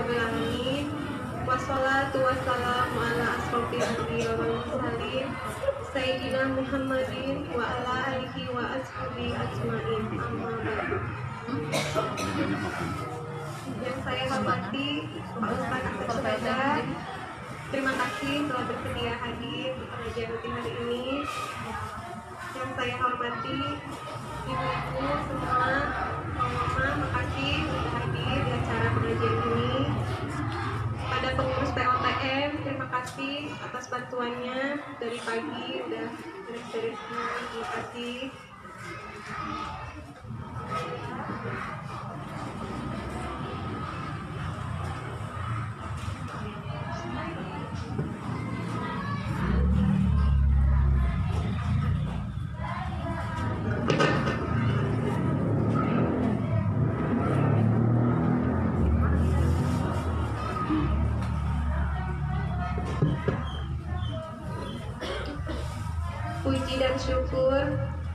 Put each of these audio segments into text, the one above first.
rabbil alamin. Wassalatu wassalamu ala asrofil anbiya wal mursalin Sayyidina Muhammadin wa ala alihi wa ashabihi ajmain. Amma ba'du. Yang saya hormati Pak Ustadz Asep Suhaidar, terima kasih telah bersedia hadir di pengajian rutin hari ini. Yang saya hormati ibu-ibu semua, mama, makasih sudah hadir di acara pengajian ini. Pada pengurus POTM, terima kasih atas bantuannya dari pagi udah beres-beres semua. Terima kasih. Puji dan syukur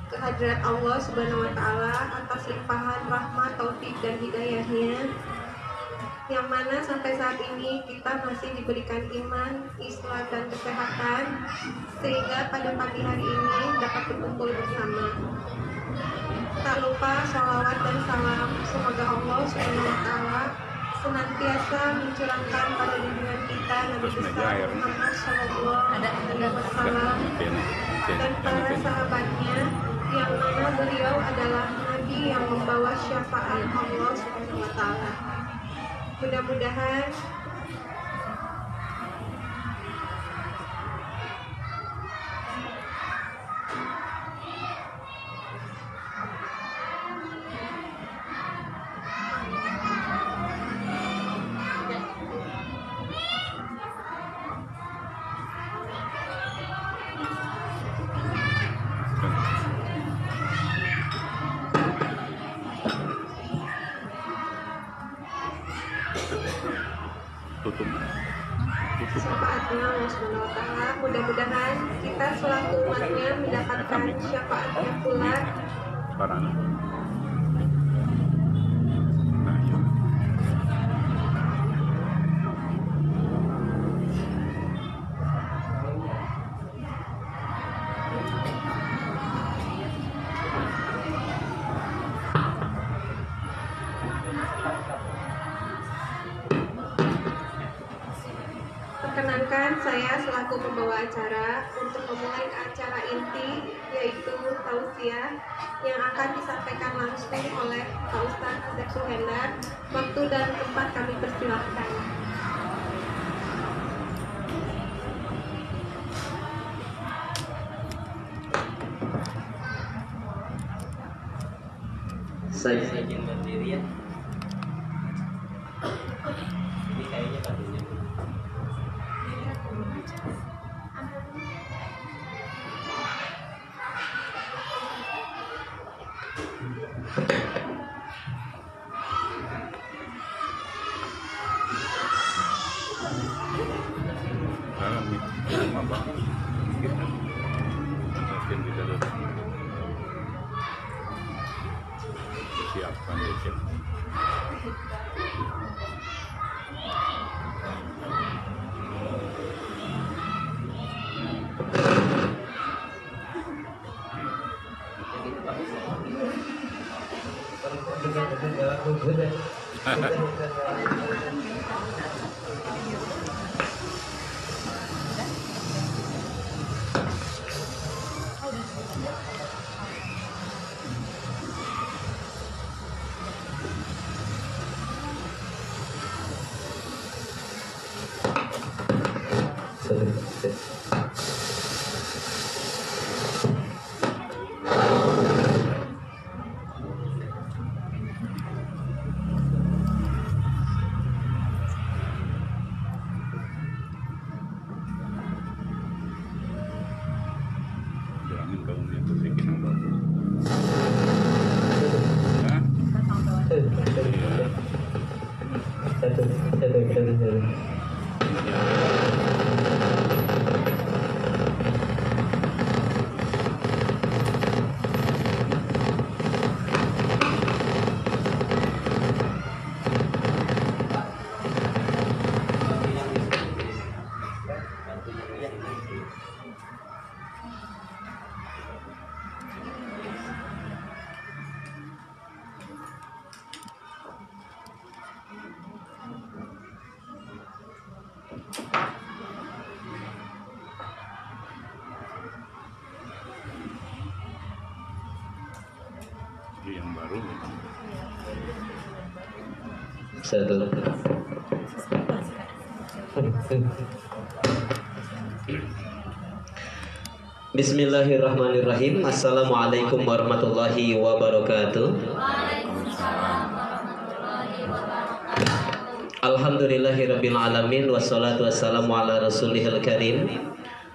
kehadirat Allah Subhanahu wa Ta'ala atas limpahan rahmat, taufik dan hidayahnya, yang mana sampai saat ini kita masih diberikan iman, Islam dan kesehatan, sehingga pada pagi hari ini dapat berkumpul bersama. Tak lupa sholawat dan salam semoga Allah Subhanahu wa Ta'ala senantiasa mencurahkan pada junjungan kita Nabi besar Muhammad Sallallahu Alaihi Wasallam dan para sahabatnya, yang mana beliau adalah Nabi yang membawa syafaat Allah Subhanahu wa Ta'ala. Mudah-mudahan syafaatnya Allah Subhanahu wa Ta'ala, mudah-mudahan kita selaku umatnya mendapatkan syafaatnya pula. Perkenankan saya selaku pembawa acara untuk memulai acara inti, yaitu tausiah yang akan disampaikan langsung oleh Pak Ustadz Asep Suhaidar. Waktu dan tempat kami persilahkan. Saya izin berdiri ya. Ini kayaknya bagus. Satu. Bismillahirrahmanirrahim. Assalamualaikum warahmatullahi wabarakatuh. Alhamdulillahirabbil alamin wassalatu wassalamu ala rasulihil karim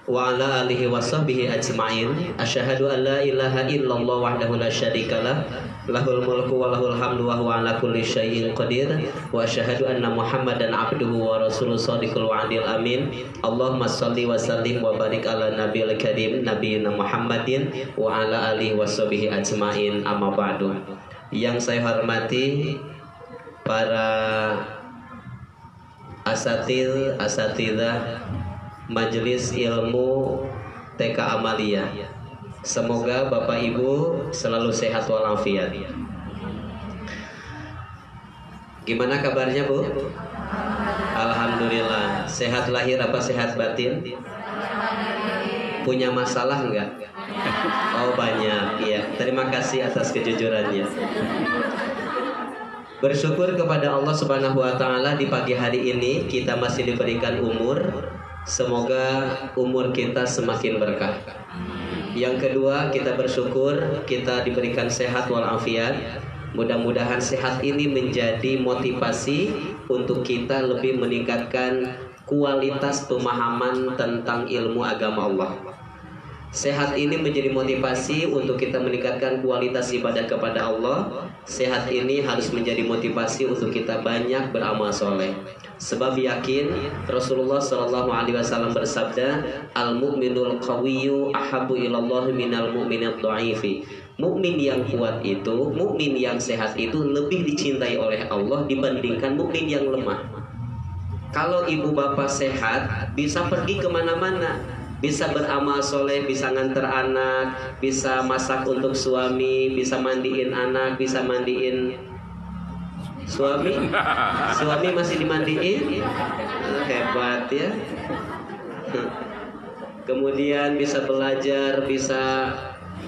wa ala alihi washabbihi ajma'in. Asyhadu an la ilaha illallah wahdahu la syarikalah lahul mulku wa lahul hamdu wa huwa ala kulli syai'in qadir wa asyhadu anna Muhammadan abduhu wa rasuluhu shadiqul wa'dil amin. Allahumma shalli wa sallim wa barik ala nabiyil karim nabiyina Muhammadin wa ala alihi washabbihi ajma'in. Amma ba'du. Yang saya hormati para asatidzah Majelis Ilmu TK Amalia. Semoga Bapak Ibu selalu sehat walafiat. Gimana kabarnya, Bu? Alhamdulillah. Sehat lahir apa sehat batin? Punya masalah enggak? Oh, banyak. Iya. Terima kasih atas kejujurannya. Bersyukur kepada Allah Subhanahu wa taala di pagi hari ini kita masih diberikan umur. Semoga umur kita semakin berkah. Yang kedua, kita bersyukur kita diberikan sehat walafiat. Mudah-mudahan sehat ini menjadi motivasi untuk kita lebih meningkatkan kualitas pemahaman tentang ilmu agama Allah. Sehat ini menjadi motivasi untuk kita meningkatkan kualitas ibadah kepada Allah. Sehat ini harus menjadi motivasi untuk kita banyak beramal soleh. Sebab yakin Rasulullah SAW bersabda, al-mu'minul qawiyyu ahabbu ilallah minal mu'minid dha'ifi. Mukmin yang kuat itu, mukmin yang sehat itu lebih dicintai oleh Allah dibandingkan mukmin yang lemah. Kalau ibu bapak sehat, bisa pergi kemana-mana, bisa beramal soleh, bisa nganter anak, bisa masak untuk suami, bisa mandiin anak, bisa mandiin suami. Suami masih dimandiin, hebat ya. Kemudian bisa belajar, bisa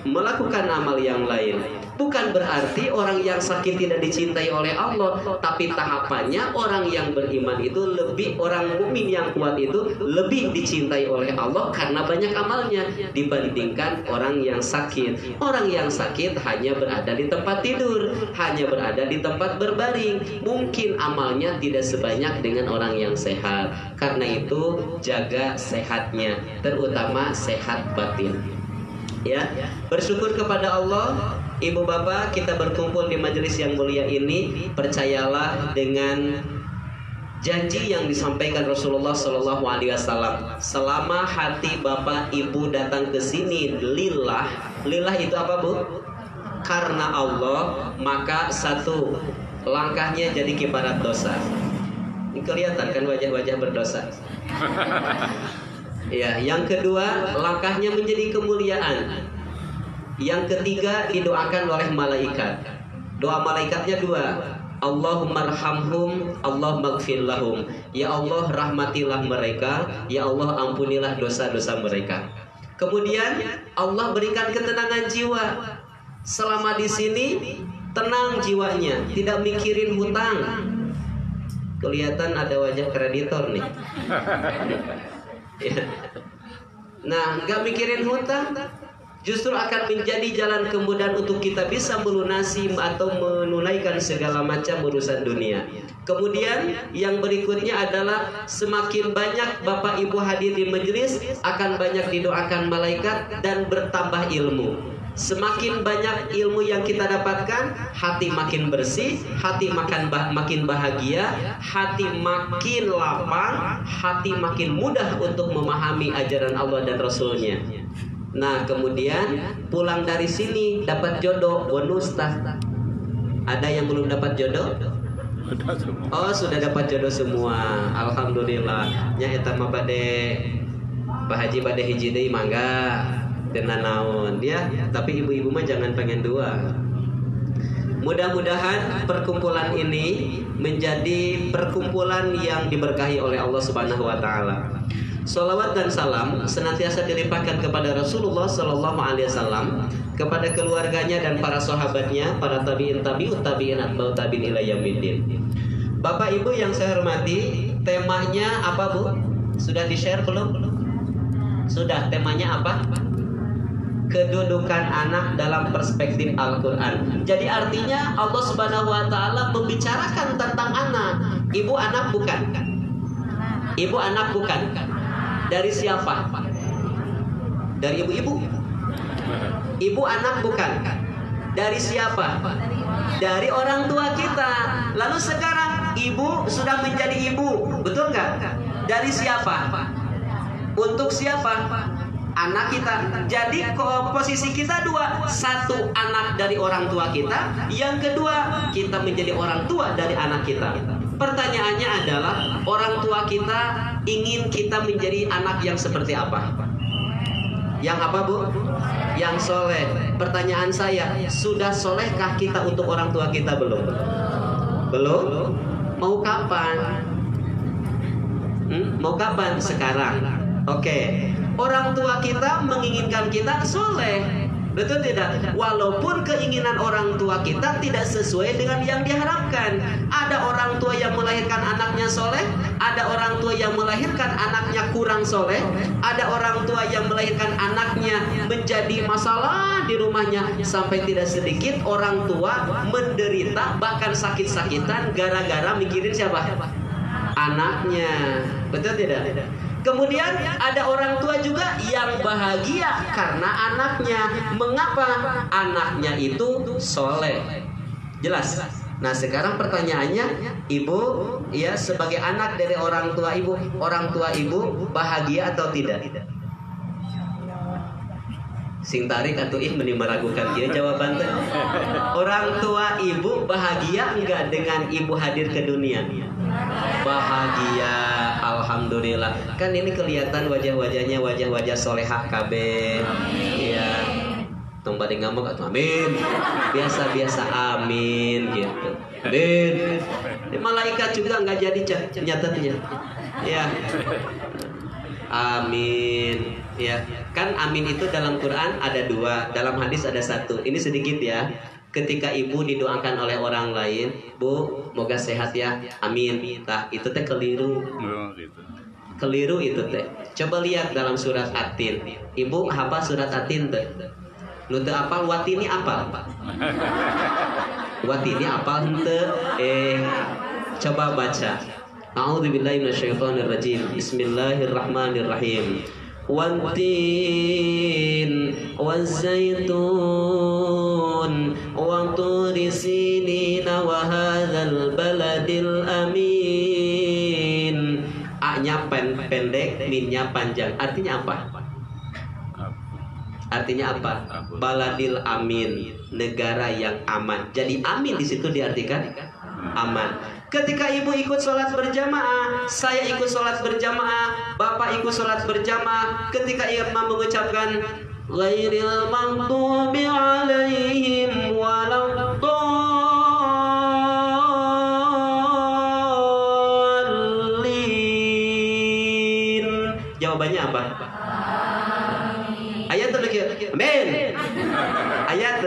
melakukan amal yang lain. Bukan berarti orang yang sakit tidak dicintai oleh Allah, tapi tahapannya orang yang beriman itu lebih, orang mukmin yang kuat itu lebih dicintai oleh Allah karena banyak amalnya dibandingkan orang yang sakit. Orang yang sakit hanya berada di tempat tidur, hanya berada di tempat berbaring. Mungkin amalnya tidak sebanyak dengan orang yang sehat. Karena itu jaga sehatnya, terutama sehat batin. Ya, bersyukur kepada Allah. Ibu bapak, kita berkumpul di majelis yang mulia ini, percayalah dengan janji yang disampaikan Rasulullah SAW. Selama hati bapak ibu datang ke sini lillah, lillah itu apa, Bu? Karena Allah, maka satu, langkahnya jadi kiparat dosa. Ini kelihatan kan wajah-wajah berdosa. Ya, yang kedua, langkahnya menjadi kemuliaan. Yang ketiga, didoakan oleh malaikat. Doa malaikatnya dua. Allahumma arhamhum, Allahumma gfir lahum. Ya Allah, rahmatilah mereka. Ya Allah, ampunilah dosa-dosa mereka. Kemudian Allah berikan ketenangan jiwa. Selama di sini tenang jiwanya, tidak mikirin hutang. Kelihatan ada wajah kreditor nih. Ya. Nah, nggak mikirin hutang, justru akan menjadi jalan kemudahan untuk kita bisa melunasi atau menunaikan segala macam urusan dunia. Kemudian yang berikutnya adalah semakin banyak bapak ibu hadir di majelis, akan banyak didoakan malaikat dan bertambah ilmu. Semakin banyak ilmu yang kita dapatkan, hati makin bersih, hati makin bahagia, hati makin lapang, hati makin mudah untuk memahami ajaran Allah dan Rasulnya. Nah, kemudian pulang dari sini dapat jodoh, bonus tah. Ada yang belum dapat jodoh? Oh, sudah dapat jodoh semua. Alhamdulillah. Nya eta mah bade Pak Haji bade hiji deui mangga dena naon dia, tapi ibu-ibu mah jangan pengen dua. Mudah-mudahan perkumpulan ini menjadi perkumpulan yang diberkahi oleh Allah Subhanahu wa taala. Salawat dan salam senantiasa dilimpahkan kepada Rasulullah Sallallahu Alaihi Wasallam, kepada keluarganya dan para sahabatnya, para tabiin tabiut tabiin atba'ut tabiin ila yaumiddin. Bapak Ibu yang saya hormati, temanya apa Bu? Sudah di-share belum? Sudah. Temanya apa? Kedudukan anak dalam perspektif Al-Quran. Jadi artinya Allah Subhanahu Wa Taala membicarakan tentang anak. Ibu anak bukan? Ibu anak bukan? Dari siapa? Dari ibu-ibu? Ibu anak bukan? Dari siapa? Dari orang tua kita. Lalu sekarang ibu sudah menjadi ibu, betul nggak? Dari siapa? Untuk siapa? Anak kita. Jadi posisi kita dua. Satu, anak dari orang tua kita. Yang kedua, kita menjadi orang tua dari anak kita. Pertanyaannya adalah, orang tua kita ingin kita menjadi anak yang seperti apa? Yang apa Bu? Yang soleh. Pertanyaan saya, sudah solehkah kita untuk orang tua kita? Belum? Belum? Mau kapan? Mau kapan? Sekarang. Oke. Orang tua kita menginginkan kita soleh, betul tidak? Walaupun keinginan orang tua kita tidak sesuai dengan yang diharapkan. Ada orang tua yang melahirkan anaknya soleh, ada orang tua yang melahirkan anaknya kurang soleh, ada orang tua yang melahirkan anaknya menjadi masalah di rumahnya. Sampai tidak sedikit orang tua menderita, bahkan sakit-sakitan gara-gara mikirin siapa? Anaknya, betul tidak? Kemudian ada orang tua juga yang bahagia karena anaknya. Mengapa? Anaknya itu soleh. Jelas? Nah sekarang pertanyaannya, ibu ya sebagai anak dari orang tua ibu bahagia atau tidak? Sing tarik atau meni meragukan dia jawaban teh. Orang tua ibu bahagia enggak dengan ibu hadir ke dunia? Bahagia, alhamdulillah. Kan ini kelihatan wajah-wajahnya wajah-wajah solehah KB. Ya. Tumbari ngambek atau amin. Biasa-biasa amin gitu. Amin. Malaikat juga enggak jadi nyatetnya. Ya. Amin. Ya, kan amin itu dalam Quran ada 2, dalam hadis ada 1. Ini sedikit ya. Ketika ibu didoakan oleh orang lain, Bu, moga sehat ya. Amin. Tah, itu teh keliru. Keliru itu teh. Coba lihat dalam surat At-Tin. Ibu hafal surat At-Tin teh? Nu teu apal watini apal. Watini apal henteu? Coba baca. A'udzubillahi minasyaitonirrajim. Bismillahirrahmanirrahim. Wan-tin waz-zaitun wa turi sinina wa hadzal baladil amin. A-nya pendek, min-nya panjang. Artinya apa? Artinya apa? Baladil amin, negara yang aman. Jadi amin di situ diartikan aman. Ketika ibu ikut sholat berjamaah, saya ikut sholat berjamaah, bapak ikut sholat berjamaah. Ketika imam mengucapkan ghairil maghdubi alaihim waladdallin, jawabannya apa? Ayat itu amin. Ayat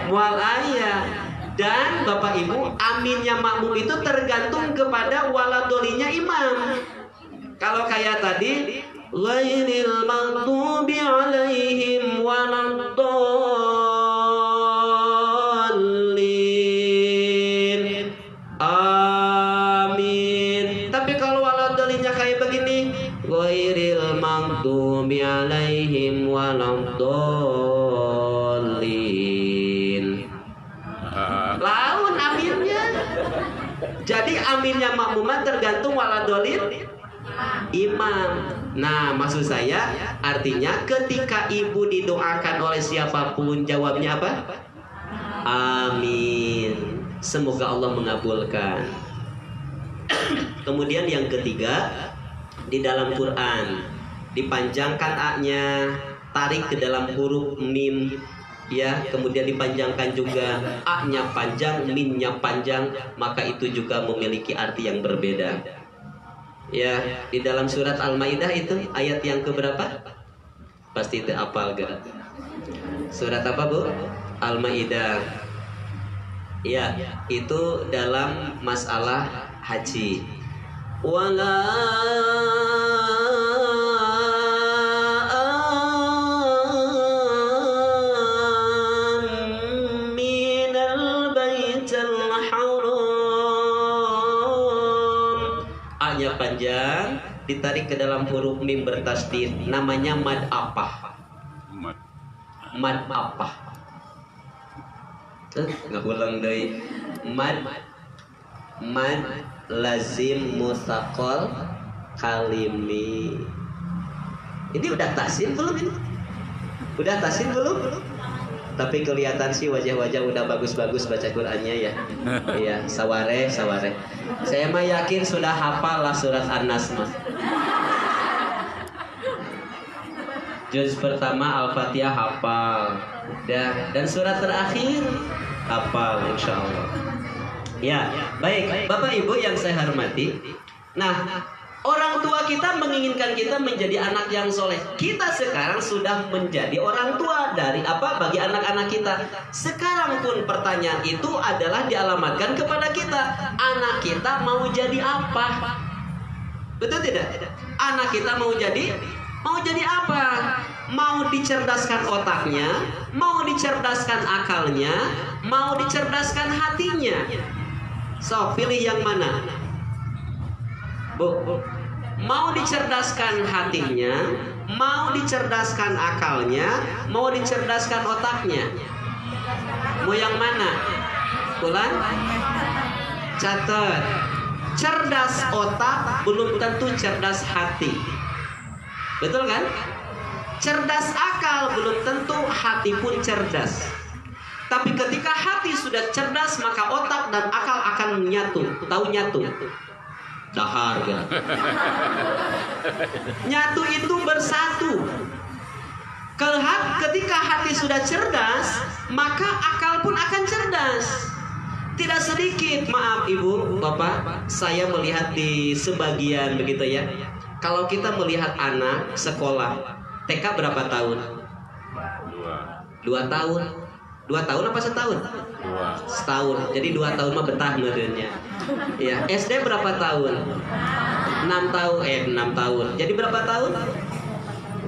mual ayat. Dan Bapak Ibu, aminnya makmum itu tergantung kepada waladolinya imam. Kalau kayak tadi, ghairil maghdubi alaihim waladdallin, amin. Tapi kalau waladolinya kayak begini, ghairil maghdubi alaihim waladdallin, laun aminnya. Jadi aminnya makmuman tergantung waladolin imam. Nah maksud saya artinya ketika ibu didoakan oleh siapapun jawabnya apa? Amin. Semoga Allah mengabulkan. Kemudian yang ketiga, di dalam Quran dipanjangkan A-nya, tarik ke dalam huruf mim. Ya, kemudian dipanjangkan juga, A-nya panjang, min-nya panjang, maka itu juga memiliki arti yang berbeda. Ya, di dalam surat Al-Maidah itu ayat yang keberapa? Pasti itu apal gak? Surat apa, Bu? Al-Maidah. Ya, itu dalam masalah haji. Wala minal baitil haram. A-nya panjang, ditarik ke dalam huruf mim bertasdid. Namanya mad apa? Mad apa? Nggak ulang deh. Mad lazim mutsaqal kalimi. Ini udah tasin belum ini? Udah tasin belum? Tapi kelihatan sih wajah-wajah udah bagus-bagus baca Qur'annya ya. Iya, saware. Saya mah yakin sudah hafal lah surat An-Nas mah. Juz pertama Al-Fatihah hafal. Dan surat terakhir hafal insyaallah. Ya, baik. Bapak Ibu yang saya hormati. Nah, orang tua kita menginginkan kita menjadi anak yang soleh. Kita sekarang sudah menjadi orang tua dari apa bagi anak-anak kita. Sekarang pun pertanyaan itu adalah dialamatkan kepada kita. Anak kita mau jadi apa? Betul tidak? Anak kita mau jadi apa? Mau dicerdaskan otaknya, mau dicerdaskan akalnya, mau dicerdaskan hatinya. So, pilih yang mana? Bu, mau dicerdaskan hatinya, mau dicerdaskan akalnya, mau dicerdaskan otaknya. Mau yang mana? Ulang. Catat. Cerdas otak belum tentu cerdas hati. Betul kan? Cerdas akal belum tentu hati pun cerdas. Tapi ketika hati sudah cerdas, maka otak dan akal akan menyatu. Tahu nyatu? Dahar kan? Nyatu itu bersatu. Ketika hati sudah cerdas, maka akal pun akan cerdas. Tidak sedikit, maaf ibu, bapak, saya melihat di sebagian begitu ya. Kalau kita melihat anak sekolah, TK berapa tahun? 2 tahun. 2 tahun apa setahun? 2. Setahun. Jadi 2 tahun mah betah menurutnya. Ya, SD berapa tahun? 6 tahun. 6 tahun. Jadi berapa tahun?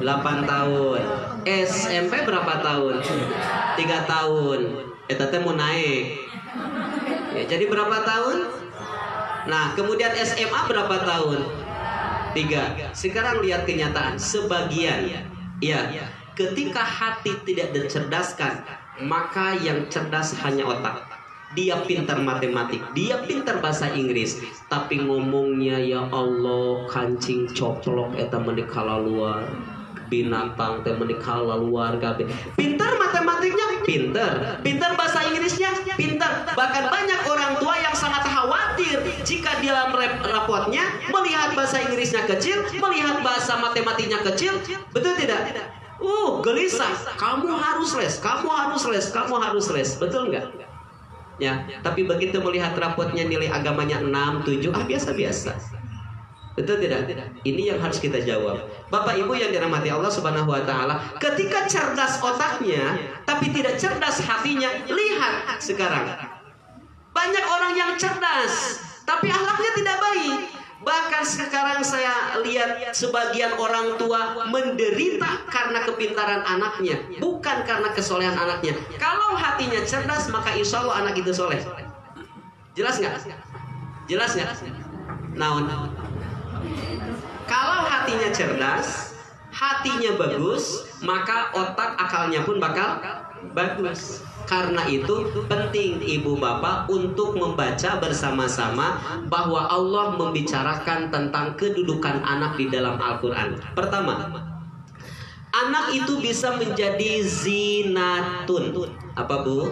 8 tahun. SMP berapa tahun? 3 tahun. Tete mau naik. Ya, jadi berapa tahun? Nah, kemudian SMA berapa tahun? 3. Sekarang lihat kenyataan. Sebagian. Ya, ketika hati tidak dicerdaskan, maka yang cerdas hanya otak. Dia pintar matematik, dia pintar bahasa Inggris, tapi ngomongnya ya Allah kancing coplok eta menikala luar. Binatang teh menikala luar gabe. Pintar matematiknya, pintar bahasa Inggrisnya, pintar. Bahkan banyak orang tua yang sangat khawatir jika di dalam rapotnya melihat bahasa Inggrisnya kecil, melihat bahasa matematiknya kecil. Betul tidak? Gelisah. Kamu harus les. Betul nggak? Ya, tapi begitu melihat rapotnya nilai agamanya 6, 7, biasa-biasa. Betul tidak? Ini yang harus kita jawab. Bapak Ibu yang dirahmati Allah Subhanahu wa taala, ketika cerdas otaknya tapi tidak cerdas hatinya, lihat sekarang. Banyak orang yang cerdas tapi akhlaknya tidak baik. Bahkan sekarang saya lihat sebagian orang tua menderita karena kepintaran anaknya, bukan karena kesolehan anaknya. Kalau hatinya cerdas, maka insya Allah anak itu soleh. Jelas nggak? Naon? Kalau hatinya cerdas, hatinya bagus, maka otak akalnya pun bakal bagus. Karena itu penting ibu bapak untuk membaca bersama-sama bahwa Allah membicarakan tentang kedudukan anak di dalam Al-Quran. Pertama, anak itu bisa menjadi zinatun. Apa bu?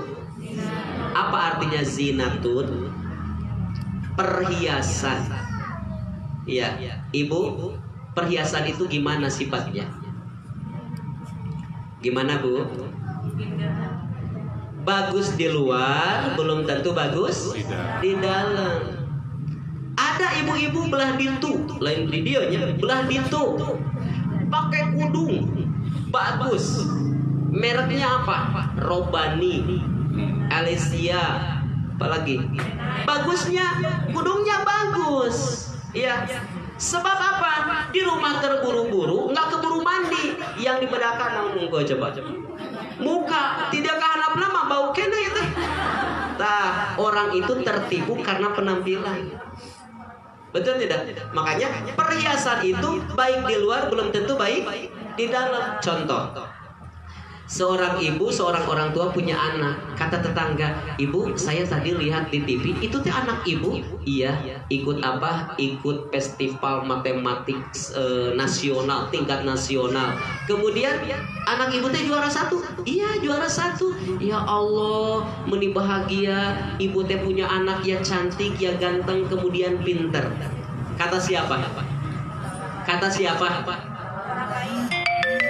Apa artinya zinatun? Perhiasan. Ya, ibu, perhiasan itu gimana sifatnya? Gimana bu? Bagus di luar belum tentu bagus di dalam. Ada Ada ibu-ibu belah dintu, lain di dianya belah dintu, pakai kudung bagus, mereknya apa? Robani, Alesia, apalagi bagusnya kudungnya bagus, ya. Sebab apa? Di rumah terburu-buru, nggak keburu mandi, yang dibedakan monggo coba. Muka tidak kehanap nama bau kena itu. Nah, orang itu tertipu karena penampilan. Betul tidak? Makanya perhiasan itu baik di luar belum tentu baik di dalam. Contoh, seorang ibu, seorang orang tua punya anak. Kata tetangga, ibu saya tadi lihat di TV, itu teh anak ibu. Iya, ikut apa? Ikut festival matematik nasional, tingkat nasional. Kemudian anak ibu teh juara 1. Iya, juara 1. Ya Allah, meni bahagia. Ibu teh punya anak ya cantik, ya ganteng, kemudian pinter. Kata siapa? Kata siapa?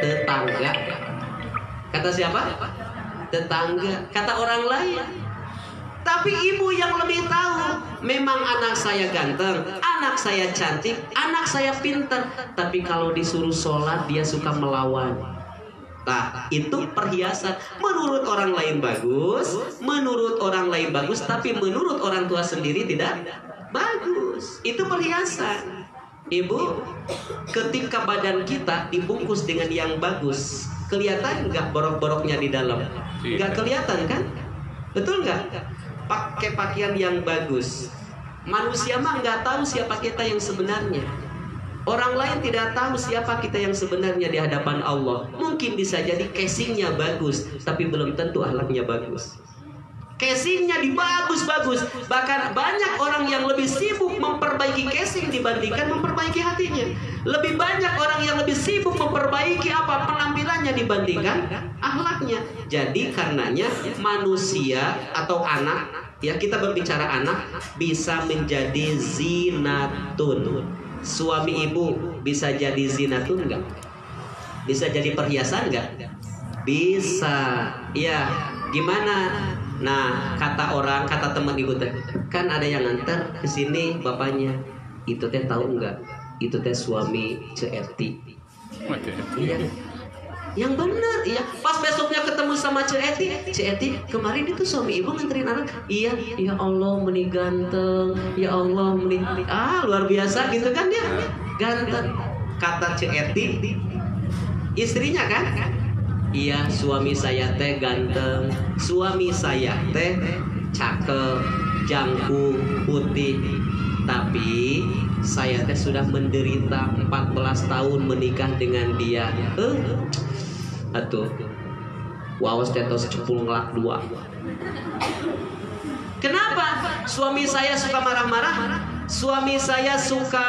Tetangga. Kata siapa? Tetangga. Kata orang lain. Tapi ibu yang lebih tahu, memang anak saya ganteng, anak saya cantik, anak saya pinter. Tapi kalau disuruh sholat dia suka melawan. Nah, itu perhiasan. Menurut orang lain bagus, menurut orang lain bagus, tapi menurut orang tua sendiri tidak bagus. Itu perhiasan. Ibu, ketika badan kita dibungkus dengan yang bagus, kelihatan nggak borok-boroknya di dalam? Nggak kelihatan kan? Betul nggak? Pakai pakaian yang bagus. Manusia mah nggak tahu siapa kita yang sebenarnya. Orang lain tidak tahu siapa kita yang sebenarnya di hadapan Allah. Mungkin bisa jadi casingnya bagus, tapi belum tentu akhlaknya bagus. Casingnya dibagus-bagus. Bahkan banyak orang yang lebih sibuk memperbaiki casing dibandingkan memperbaiki hatinya. Lebih banyak orang yang lebih sibuk memperbaiki apa? Penampilannya dibandingkan akhlaknya. Jadi karenanya manusia atau anak, ya kita berbicara anak, bisa menjadi zinatun. Suami ibu bisa jadi zinatun enggak? Bisa jadi perhiasan enggak? Bisa. Ya, gimana? Nah, kata orang, kata teman ibu teh, kan ada yang nganter ke sini bapaknya. Itu teh tahu enggak? Itu teh suami Ceeti. Iya. Yang benar, iya. Pas besoknya ketemu sama Ceeti, kemarin itu suami ibu nganterin anak. Iya, ya Allah meni ganteng, ya Allah meni luar biasa gitu kan dia. Ganteng. Kata Ceeti, istrinya kan? Iya, suami saya teh ganteng, suami saya teh cakep, jangkung, putih. Tapi saya teh sudah menderita 14 tahun menikah dengan dia. Atuh, wawas tetos cepul ngelak 2. Kenapa? Suami saya suka marah-marah, suami saya suka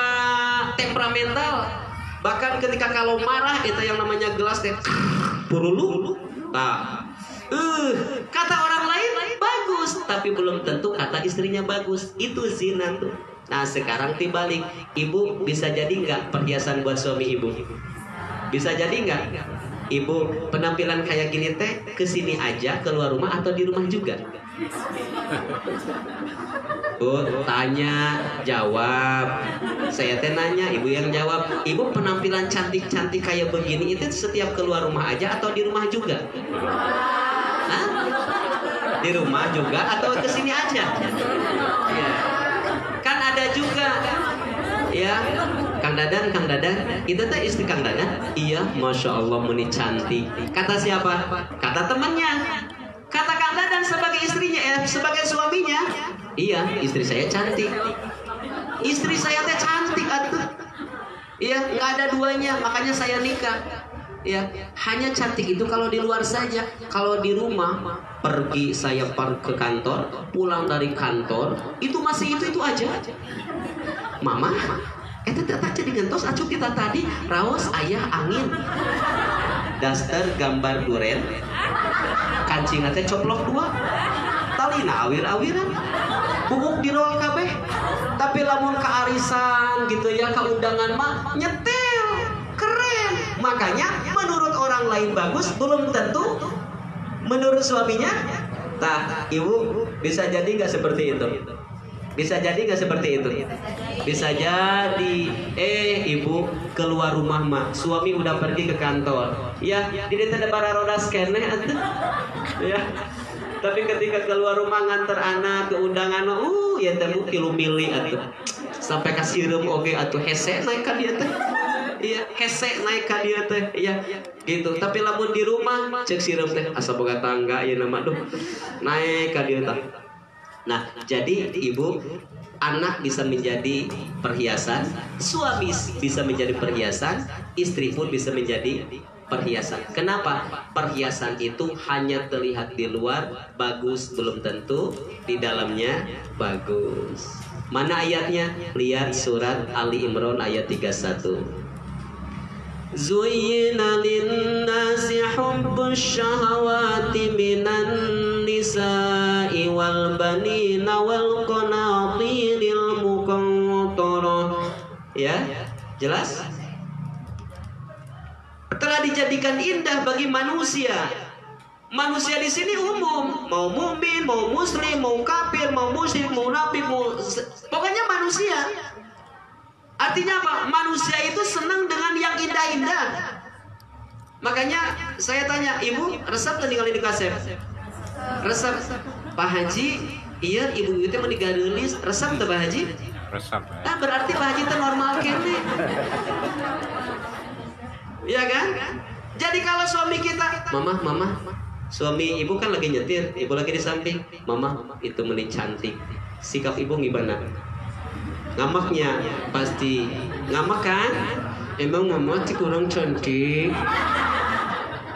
temperamental. Bahkan ketika kalau marah itu yang namanya gelas teh purulu. Nah, kata orang lain bagus, tapi belum tentu kata istrinya bagus. Itu zina tuh. Nah, sekarang dibalik, ibu bisa jadi nggak perhiasan buat suami ibu? Bisa jadi nggak? Ibu penampilan kayak gini teh kesini aja keluar rumah atau di rumah juga? Tanya, jawab. Saya teh nanya, ibu yang jawab. Ibu penampilan cantik-cantik kayak begini itu setiap keluar rumah aja atau di rumah juga? Hah? Di rumah juga atau kesini aja? Ya. Kan ada juga, ya. Kang Dadan, itu teh istri Kang Dadan. Iya, masya Allah meni cantik. Kata siapa? Kata temannya. Kata Kang Dadan sebagai istrinya, sebagai suaminya. Iya, istri saya cantik. Istri saya teh cantik atuh. Iya, nggak ada duanya, makanya saya nikah. Ya, hanya cantik itu kalau di luar saja. Kalau di rumah, pergi saya ke kantor, pulang dari kantor, itu masih itu aja. Mama, tetap jadi ngentos acuh kita tadi raos ayah angin. Daster gambar duren, kancing teh coplok 2, talina awir-awiran, bubuk dirol kabeh. Tapi lamun kearisan gitu ya, keundangan mah nyetel, keren. Makanya menurut orang lain bagus, belum tentu menurut suaminya. Ibu bisa jadi nggak seperti itu? Bisa jadi nggak seperti itu? Bisa jadi. Ibu keluar rumah mah, suami udah pergi ke kantor. Ya, di depan para roda skene atuh. Ya. Tapi ketika keluar rumah nganter anak ke undangan, ya temu kilu mili atuh. Sampai kasih rem oge atuh hese naik ka dieu teh. Iya, hese naik ka dieu teh. Iya, gitu. Tapi lamun di rumah cek sirem teh asa boga tangga ieu nama duh. Naik ka dieu teh. Nah, jadi ibu, anak bisa menjadi perhiasan, suami bisa menjadi perhiasan, istri pun bisa menjadi perhiasan. Kenapa? Perhiasan itu hanya terlihat di luar bagus, belum tentu di dalamnya bagus. Mana ayatnya? Lihat surat Ali Imran ayat 31. Zuyyina lin-nasi hubbus syahawati minan nisa'i wal banina wal qanatiril muqantarah. Ya, jelas? Telah dijadikan indah bagi manusia. Manusia di sini umum, mau mukmin, mau muslim, mau kafir, mau musyrik, mau nabi, pokoknya manusia. Artinya apa? Manusia itu senang dengan yang indah-indah. Makanya saya tanya, ibu resep tadi kali di kasep? Resep Pak Haji, iya ibu itu meninggal gelis, resep tuh Pak Haji? Resep. Berarti Pak Haji itu normal kene. Iya kan? Jadi kalau suami kita, mama, suami ibu kan lagi nyetir, ibu lagi di samping, mama itu meni cantik. Sikap ibu gimana? Ngamaknya pasti ngamak kan? Emang mama sih kurang cantik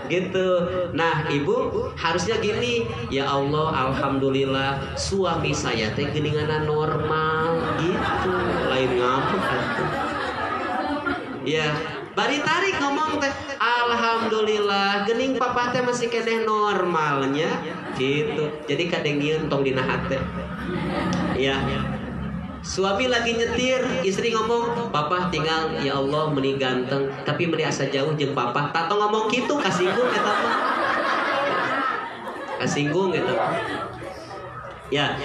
gitu. Nah ibu harusnya gini, ya Allah alhamdulillah suami saya teh geninganan normal gitu, lain ngamak atuh. Ya bari tarik ngomong teh alhamdulillah gening papa teh masih keneh normalnya gitu. Jadi kadang nyieun tong dina hate. Ya. Suami lagi nyetir, istri ngomong, papa tinggal ya Allah meni ganteng, tapi meni asa jauh jeung papa. Tato ngomong gitu kasinggung eta mah. Kasinggung eta. Ya.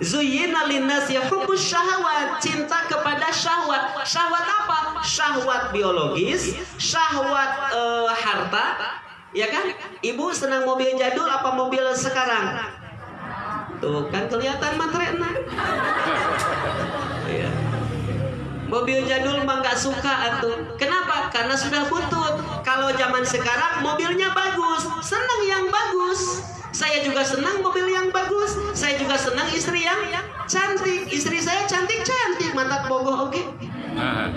Zuyyina linnasi hubbus syahawat, cinta kepada syahwat. Syahwat apa? Syahwat biologis, syahwat harta, ya kan? Ibu senang mobil jadul apa mobil sekarang? Tuh kan kelihatan matrena. Ya. Mobil jadul mah nggak suka atuh. Kenapa? Karena sudah butut. Kalau zaman sekarang mobilnya bagus, senang yang bagus. Saya juga senang mobil yang bagus. Saya juga senang istri yang cantik. Istri saya cantik-cantik, mantap bogoh oke.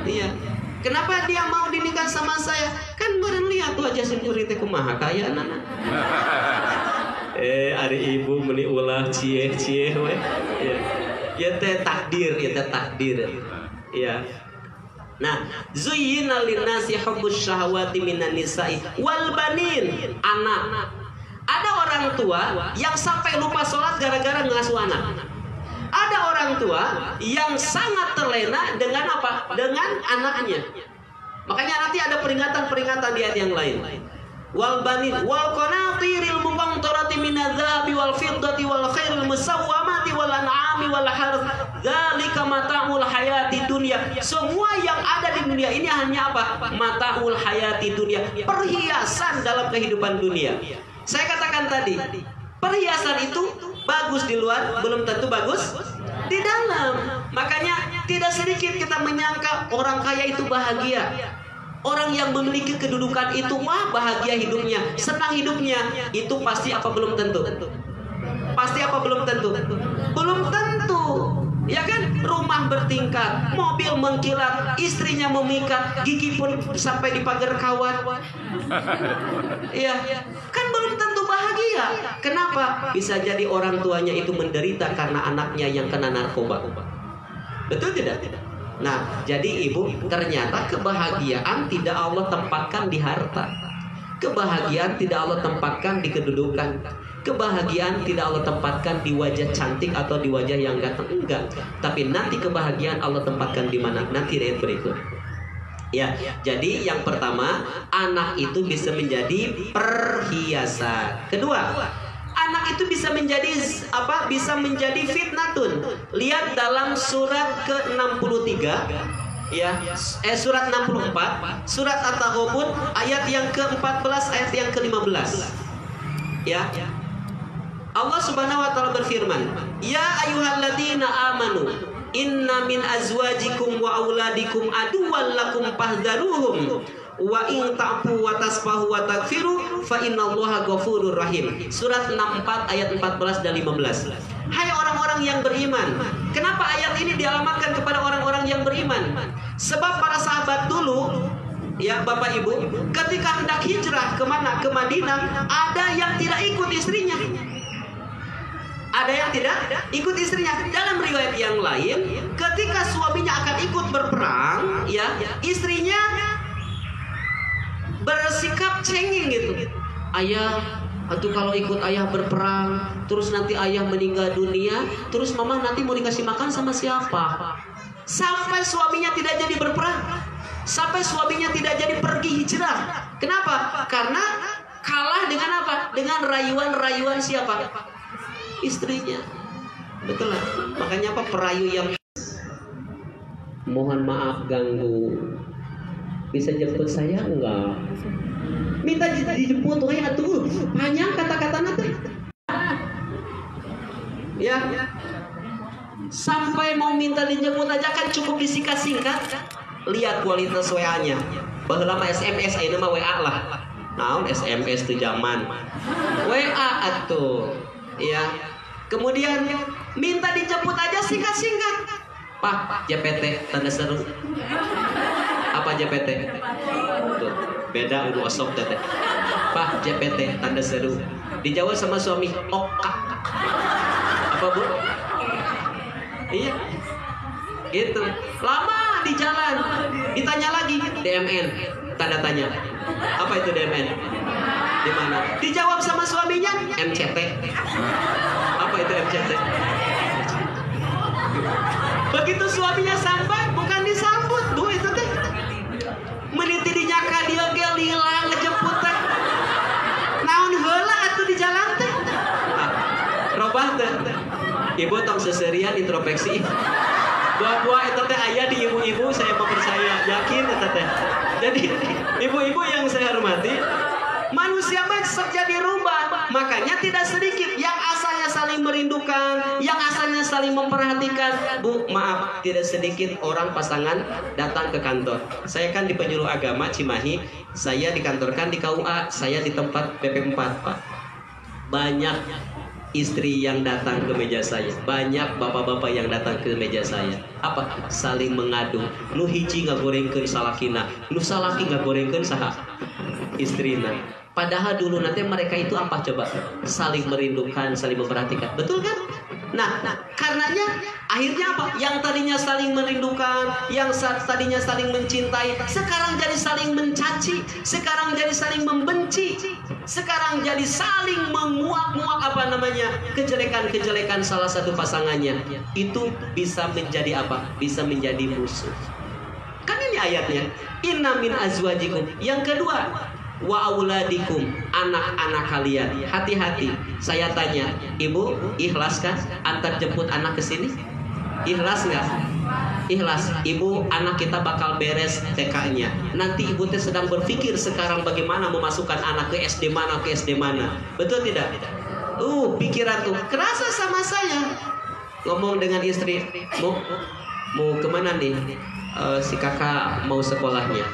Iya. Kenapa dia mau dinikah sama saya? Kan baru lihat wajah security kumaha kaya anak. Ari ibu meni ulah cie we. Ya teh takdir, ya teh takdir. Ya. Nah, zuyyina linnasi hubbus syahawati minan nisa'i wal banin, anak. Ada orang tua yang sampai lupa sholat gara-gara ngasuh anak. Ada orang tua yang sangat terlena dengan apa? Dengan anaknya. Makanya nanti ada peringatan-peringatan di ayat yang lain. Wal banin wal qanatiril muqantarati minadz-dzahabi wal fiddati wal khairil musawwamati wal an'ami wal harth dzalika mata'ul hayati dunya. Semua yang ada di dunia ini hanya apa? Mata'ul hayati dunya, perhiasan dalam kehidupan dunia. Saya katakan tadi, perhiasan itu bagus di luar, belum tentu bagus di dalam. Makanya tidak sedikit kita menyangka orang kaya itu bahagia. Orang yang memiliki kedudukan itu wah bahagia hidupnya, senang hidupnya. Itu pasti apa belum tentu? Pasti apa belum tentu? Belum tentu. Ya kan? Rumah bertingkat, mobil mengkilat, istrinya memikat, gigi pun sampai di pagar kawat. Iya, kan belum tentu bahagia. Kenapa? Bisa jadi orang tuanya itu menderita karena anaknya yang kena narkoba. Betul tidak? Nah, jadi ibu, ternyata kebahagiaan tidak Allah tempatkan di harta. Kebahagiaan tidak Allah tempatkan di kedudukan. Kebahagiaan tidak Allah tempatkan di wajah cantik atau di wajah yang ganteng, enggak. Tapi nanti kebahagiaan Allah tempatkan di mana? Nanti ayat berikut. Ya, jadi yang pertama, anak itu bisa menjadi perhiasan. Kedua, anak itu bisa menjadi apa? Bisa menjadi fitnatun. Lihat dalam surat ke-63 ya, surat 64, surat At-Taghabun ayat yang ke-14 ayat yang ke-15. Ya. Allah Subhanahu wa taala berfirman, "Ya ayyuhalladzina amanu, inna min azwajikum wa auladikum aduwwan lakum fahdharuhum wa in ta'fu wa tasfahu wa taghfiru fa innallaha ghafurur rahim." Surat 64 ayat 14 dan 15. Hai orang-orang yang beriman. Kenapa ayat ini dialamatkan kepada orang-orang yang beriman? Sebab para sahabat dulu, ya Bapak Ibu, ketika hendak hijrah kemana? Ke Madinah, ada yang tidak ikut istrinya. Ada yang tidak ikut istrinya. Dalam riwayat yang lain, ketika suaminya akan ikut berperang, ya, istrinya bersikap cengeng gitu. Ayah, atau kalau ikut ayah berperang, terus nanti ayah meninggal dunia, terus mama nanti mau dikasih makan sama siapa? Sampai suaminya tidak jadi berperang, sampai suaminya tidak jadi pergi hijrah. Kenapa? Karena kalah dengan apa? Dengan rayuan-rayuan siapa? Istrinya. Betul lah. Makanya apa? Perayu yang mohon maaf ganggu. Bisa jemput saya enggak? Minta dijemput we atuh. Panjang kata-kata nanti. Ya. Sampai mau minta dijemput aja kan cukup disingkat-singkat. Lihat kualitas WA-nya. Baheula mah SMS, ayeuna mah WA lah. Naon SMS tuh zaman. WA atuh. Ya. Kemudian minta dijemput aja singkat-singkat. Pak, JPT tanda seru. Apa JPT? Tuh, beda udah osok teh. Pak, JPT tanda seru. Dijawab sama suami, "Oka." Apa, Bu? Iya. Gitu. Lama di jalan. Ditanya lagi, DMN tanda tanya. Apa itu DMN? Di mana? Dijawab sama suaminya, MCT. Apa itu MCT? Begitu suaminya sampai, bukan disambut, Bu, itu teh. Meniti dinyaka dia ge lila ngejemput teh. Naon heula atuh di jalan teh. Robah teh. Ibu tong seserian introspeksi. Buah-buah itu teh aya di ibu-ibu, saya mempercaya, yakin itu teh. Jadi ibu-ibu yang saya hormati, manusia jadi rubah. Makanya tidak sedikit yang asalnya saling merindukan, yang asalnya saling memperhatikan. Bu, maaf, tidak sedikit orang pasangan datang ke kantor. Saya kan di penyuluh agama Cimahi, saya dikantorkan di KUA, saya di tempat PP4, Pak. Banyak istri yang datang ke meja saya, banyak bapak-bapak yang datang ke meja saya. Apa? Saling mengadu. Nu hiji ngagorengkeun salakina, nu salaki ngagorengkeun saha? Istrina. Padahal dulu nanti mereka itu apa coba? Saling merindukan, saling memperhatikan. Betul kan? Nah, karenanya akhirnya apa? Yang tadinya saling merindukan, yang tadinya saling mencintai, sekarang jadi saling mencaci, sekarang jadi saling membenci, sekarang jadi saling menguak-nguak apa namanya? Kejelekan-kejelekan salah satu pasangannya. Itu bisa menjadi apa? Bisa menjadi musuh. Kan ini ayatnya. Inna min azwajikum. Yang kedua, wa auladikum, anak-anak kalian. Hati-hati. Saya tanya, Ibu ikhlas kan antar jemput anak ke sini? Ikhlas nggak? Ikhlas. Ibu, anak kita bakal beres TK-nya. Nanti ibu teh sedang berpikir sekarang bagaimana memasukkan anak ke SD mana, ke SD mana. Betul tidak? Pikiran tuh kerasa sama saya. Ngomong dengan istri, mau kemana nih? Si kakak mau sekolahnya.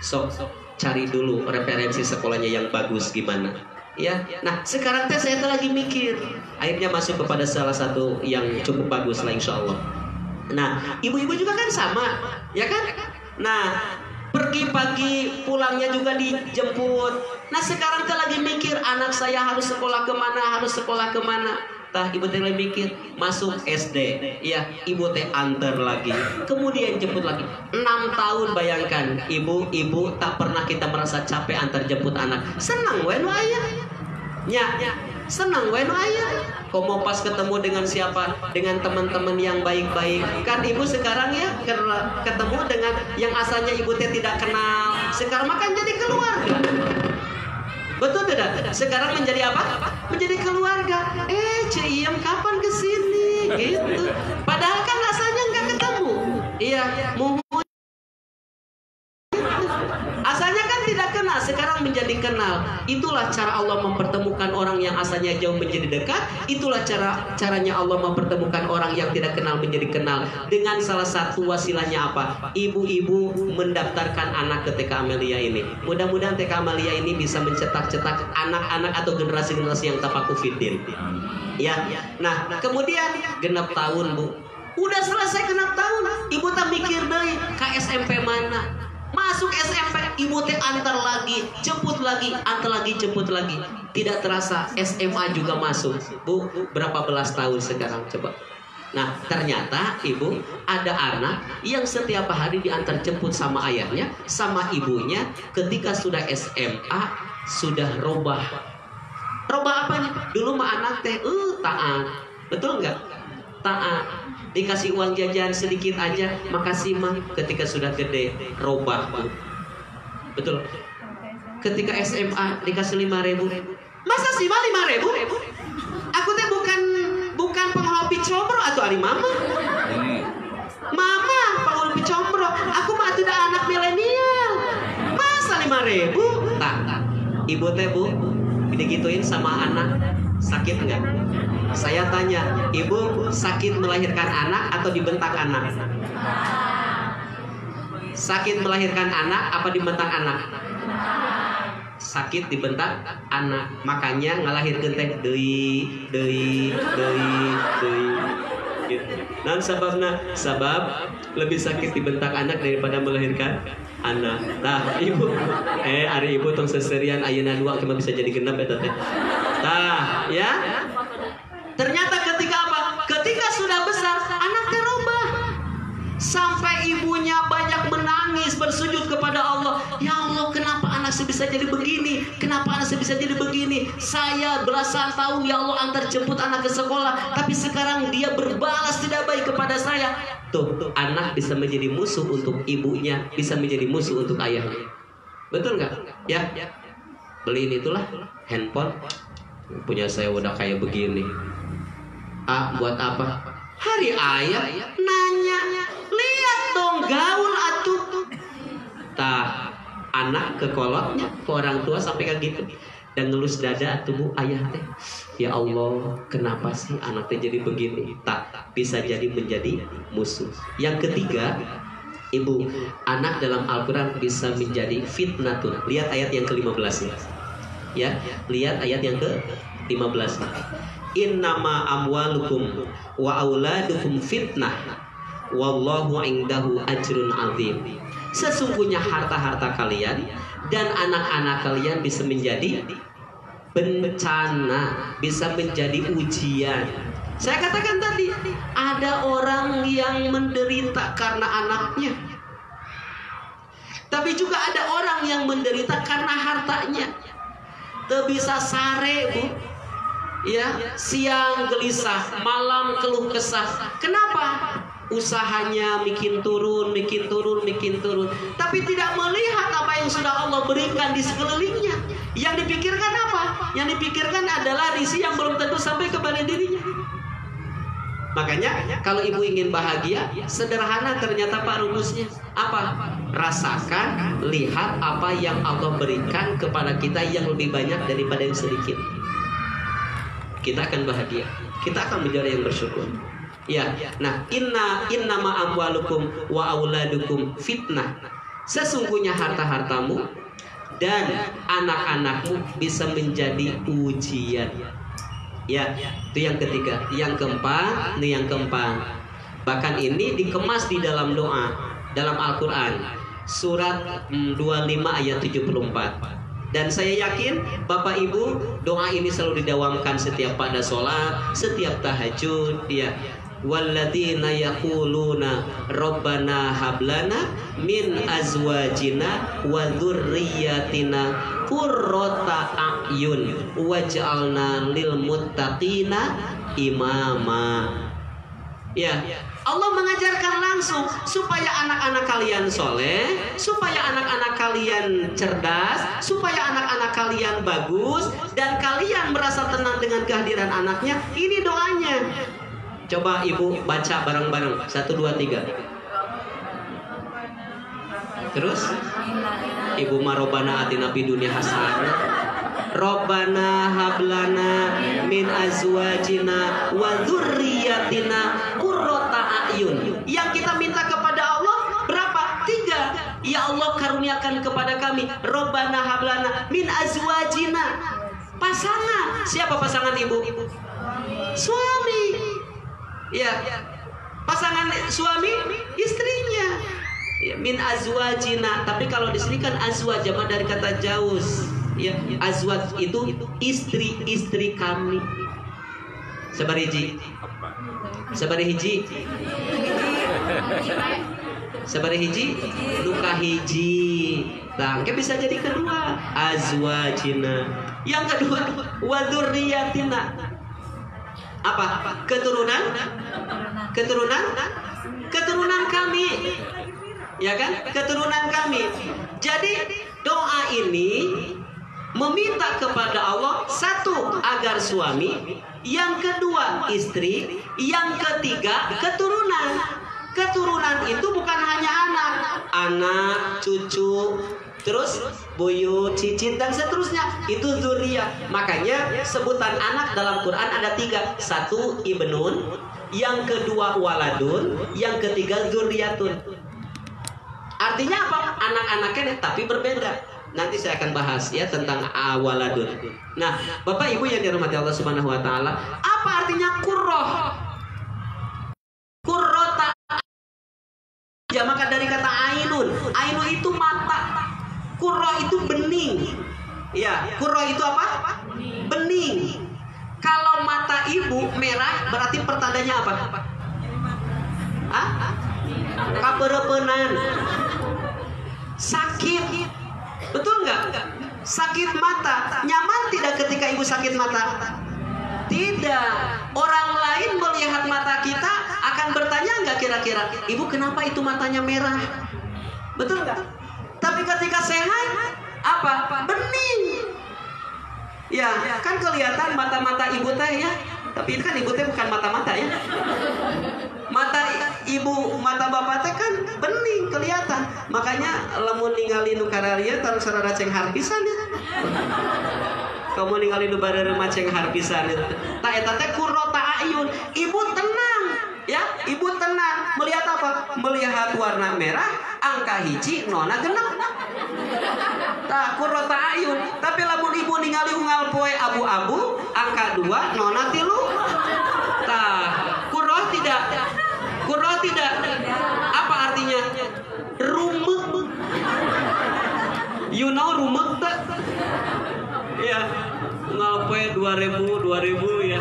Sok cari dulu referensi sekolahnya yang bagus gimana. Ya, nah sekarang teh saya lagi mikir, akhirnya masuk kepada salah satu yang cukup bagus lah insya Allah. Nah, ibu-ibu juga kan sama, ya kan? Nah, pergi pagi pulangnya juga dijemput. Nah sekarang teh lagi mikir anak saya harus sekolah kemana, harus sekolah kemana. Tah ibu teh lagi mikir masuk SD, ya ibu teh antar lagi, kemudian jemput lagi. 6 tahun bayangkan, ibu tak pernah kita merasa capek antar jemput anak. Senang we nu aya. Nya, senang we nu aya. Kok mau pas ketemu dengan siapa? Dengan teman-teman yang baik-baik. Kan ibu sekarang ya ketemu dengan yang asalnya ibu teh tidak kenal. Sekarang makan jadi keluarga. Betul tidak? Sekarang menjadi apa? Menjadi keluarga. Ciem kapan kesini? Gitu. Padahal kan rasanya nggak ketemu. Iya, asalnya kan tidak kenal, sekarang menjadi kenal. Itulah cara Allah mempertemukan orang yang asalnya jauh menjadi dekat. Itulah caranya Allah mempertemukan orang yang tidak kenal menjadi kenal. Dengan salah satu wasilahnya apa? Ibu-ibu mendaftarkan anak ke TK Amelia ini. Mudah-mudahan TK Amelia ini bisa mencetak-cetak anak-anak atau generasi-generasi yang tafakuh fiddin. Ya. Nah, kemudian genap tahun, Bu. Udah selesai genap tahun, ibu tak mikir deh ke SMP mana. Masuk SMP, ibu teh antar lagi, jemput lagi, antar lagi, jemput lagi. Tidak terasa SMA juga masuk. Bu, berapa belas tahun sekarang coba. Nah, ternyata ibu ada anak yang setiap hari diantar jemput sama ayahnya, sama ibunya. Ketika sudah SMA, sudah robah. Robah apanya? Dulu mah anak teh taat. Betul nggak? Taat. Dikasih uang jajan sedikit aja, makasih mah. Ketika sudah gede, robah, Bu. Betul. Ketika SMA dikasih 5.000. Masa sih mah 5.000? Aku teh bukan penghobi combro atau ari mama. Mama penghobi combro. Aku mah tidak anak milenial. Masa 5.000? Tak. Ibu teh, Bu, digituin sama anak, sakit enggak? Saya tanya, ibu sakit melahirkan anak atau dibentak anak? Sakit melahirkan anak apa dibentak anak? Sakit dibentak anak. Makanya ngalahirkeun teh deui. Dan sebab lebih sakit dibentak anak daripada melahirkan anak. Nah, ibu ari ibu tong seserian ayeuna 2 cuma bisa jadi genep eta teh. Tah, ya. Ternyata ketika apa? Ketika sudah besar, anak terubah. Sampai ibunya banyak menangis, bersujud kepada Allah. Ya Allah, kenapa anak saya bisa jadi begini? Kenapa anak saya bisa jadi begini? Saya belasan tahun ya Allah antar jemput anak ke sekolah, tapi sekarang dia berbalas tidak baik kepada saya. Tuh, anak bisa menjadi musuh untuk ibunya, bisa menjadi musuh untuk ayahnya. Betul nggak? Ya. Beliin itulah handphone. Punya saya udah kayak begini. Buat apa? Hari ayah nanya, lihat dong gaul atuh. Tah, anak ke kolotnya ke orang tua sampai kayak gitu dan ngelus dada atuh, Bu, ayah teh. Ya Allah, kenapa sih anak teh jadi begini? Tak bisa jadi menjadi musuh. Yang ketiga, ibu, anak dalam Al-Quran bisa menjadi fitnatun. Lihat ayat yang ke-15 ya. Lihat ayat yang ke-15. Innama amwalukum wa auladukum fitnah wallahu indahu ajrun azim. Sesungguhnya harta-harta kalian dan anak-anak kalian bisa menjadi bencana, bisa menjadi ujian. Saya katakan tadi, ada orang yang menderita karena anaknya, tapi juga ada orang yang menderita karena hartanya. Teu bisa sare, Bu. Ya, siang gelisah, malam keluh kesah. Kenapa? Usahanya bikin turun, tapi tidak melihat apa yang sudah Allah berikan di sekelilingnya. Yang dipikirkan apa? Yang dipikirkan adalah risih yang belum tentu sampai kepada dirinya. Makanya kalau ibu ingin bahagia, sederhana ternyata Pak rumusnya. Apa? Rasakan, lihat apa yang Allah berikan kepada kita yang lebih banyak daripada yang sedikit. Kita akan bahagia, kita akan menjadi yang bersyukur. Ya, nah innama amwalukum wa auladukum fitnah. Sesungguhnya harta-hartamu dan anak-anakmu bisa menjadi ujian. Ya, itu yang ketiga. Yang keempat, bahkan ini dikemas di dalam doa dalam Al-Quran, surat 25 ayat 74. Dan saya yakin Bapak Ibu doa ini selalu didawamkan setiap pada sholat, setiap tahajud. Ya, walladzina yaquluna rabbana hablana min azwajina wa dzurriyyatina qurrata a'yun waj'alna lil muttaqina imama. Ya, Allah mengajarkan langsung supaya anak-anak kalian soleh, supaya anak-anak kalian cerdas, supaya anak-anak kalian bagus, dan kalian merasa tenang dengan kehadiran anaknya. Ini doanya. Coba ibu baca bareng-bareng. 1, 2, 3. Terus ibu marobana atina fid dunya hasanah. Robbana hablana min azwajina wa dzurriyyatina qurrata a'yun. Yang kita minta kepada Allah berapa? 3. Ya Allah, karuniakan kepada kami Robbana hablana min azwajina. Pasangan. Siapa pasangan ibu? Suami. Ya. Pasangan suami istrinya. Ya, min azwajina. Tapi kalau di sini kan azwaj jamak dari kata jauz. Ya, azwaj itu istri-istri kami. Sabar hiji. Sabar hiji. Sabar hiji. Duka hiji. Tangke bisa jadi kedua. Azwajina. Yang kedua, wadurriyatina. Apa? Keturunan? Keturunan? Keturunan kami. Ya kan? Keturunan kami. Jadi doa ini meminta kepada Allah, 1, agar suami, yang kedua istri, yang ketiga keturunan. Keturunan itu bukan hanya anak, cucu, terus buyut, cicit, dan seterusnya. Itu dzurriyyah. Makanya sebutan anak dalam Quran ada 3. 1 ibnun, yang kedua waladun, yang ketiga dzurriyyatun. Artinya apa? Anak-anaknya tapi berbeda. Nanti saya akan bahas ya tentang awaladun. Nah, Bapak Ibu yang dirahmati Allah Subhanahu wa taala, apa artinya qurrah? Qurrata jamak dari kata ainun. Ainun itu mata. Qurrah itu bening. Ya, qurrah itu apa? Bening. Kalau mata ibu merah berarti pertandanya apa? Hah? Kaberepenan. Sakit. Betul nggak? Sakit mata. Nyaman tidak ketika ibu sakit mata? Tidak. Orang lain melihat mata kita akan bertanya nggak kira-kira, ibu kenapa itu matanya merah? Betul nggak? Tapi ketika sehat, apa? Bening. Ya, kan kelihatan mata-mata ibu teh ya. Tapi ini kan ibu teh bukan mata-mata ya. Mata ibu, mata bapak teh kan bening kelihatan. Makanya lamun ningali nu kararieu tarus sarada cenghar pisan ya. Kamu ningali nu bareureum cenghar pisan eta. Tah eta teh qurrata a'yun. Ibu tenang ya, ibu tenang. Melihat apa? Melihat warna merah, angka hiji, nona genep. Tah qurrata a'yun. Tapi lamun ibu ningali unggal poe abu-abu, angka 2, nona 3. Tah qurrah tidak. Qurrah tidak. Apa artinya? Rumek. You know rumek tak? Ya, ngapain 2000 ya.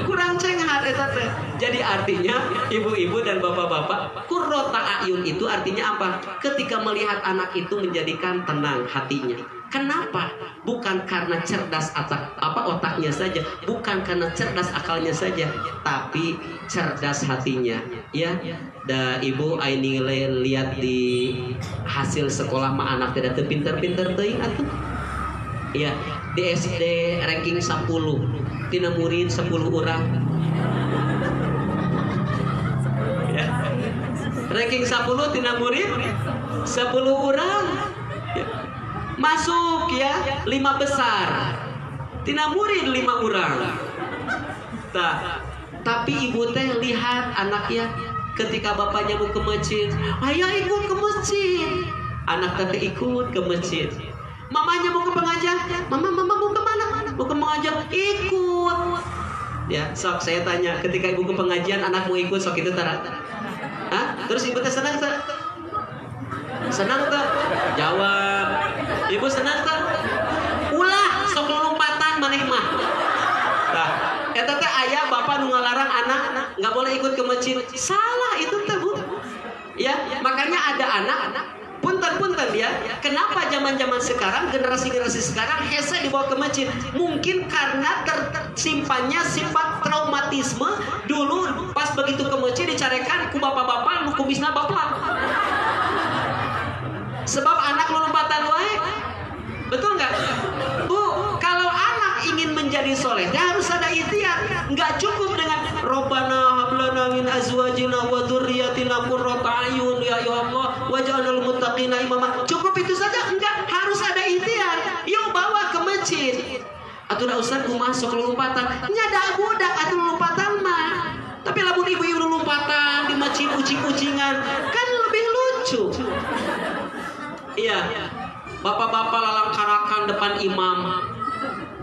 Kurang cenghar eta teh. Jadi artinya ibu-ibu dan bapak-bapak, qurrata a'yun itu artinya apa? Ketika melihat anak itu menjadikan tenang hatinya. Kenapa? Bukan karena cerdas otaknya saja, bukan karena cerdas akalnya saja, tapi cerdas hatinya. Ya, da ibu aing lihat di hasil sekolah mah anak tidak pinter-pinter teuing atuh. Ya, di SD ranking 10, tina murid 10 orang. Ya. Ranking 10 tina murid 10 orang. Ya. Masuk ya 5 besar. Tina murid 5 orang. Tapi ibu teh lihat anaknya ketika bapaknya mau ke masjid, ayo ikut ke masjid. Anak teh ikut ke masjid. Mamanya mau ke pengajian, mama mau kemana? Mau ke pengajian, ikut. Ya, sok saya tanya, ketika ibu ke pengajian, anak mau ikut, sok itu tara. Hah? Terus ibu teh senang tak? Senang tak? Jawab. Ibu senang tak? Ulah, sok lompatan maneh mah. Nah, eta teh aya bapak nu ngalarang anak nggak boleh ikut ke masjid. Salah itu teh, Bu. Ya, makanya ada anak punten ya, kenapa zaman-zaman sekarang, generasi-generasi sekarang hese dibawa ke masjid? Mungkin karena tersimpannya sifat traumatisme dulu pas begitu ke masjid dicarekan ku bapak-bapak nu kumisna bapak. Sebab anak lompatan wae. Betul nggak? Bu, kalau anak ingin menjadi soleh, harus ada ikhtiar. Nggak cukup dengan Robbana hablana min azwajina wa dzurriyyatina qurrata a'yun ya Allah waj'alnal muttaqina imama. Cukup itu saja? Enggak, harus ada ikhtiar. Yuk bawa ke masjid. Atuh Ustaz ku masuk lompatan. Nya da budak atuh lompatan mah. Tapi lamun ibu-ibu lompatan di masjid ucing-ucingan kan lebih lucu. Iya. Bapak-bapak lalang karakan depan imam.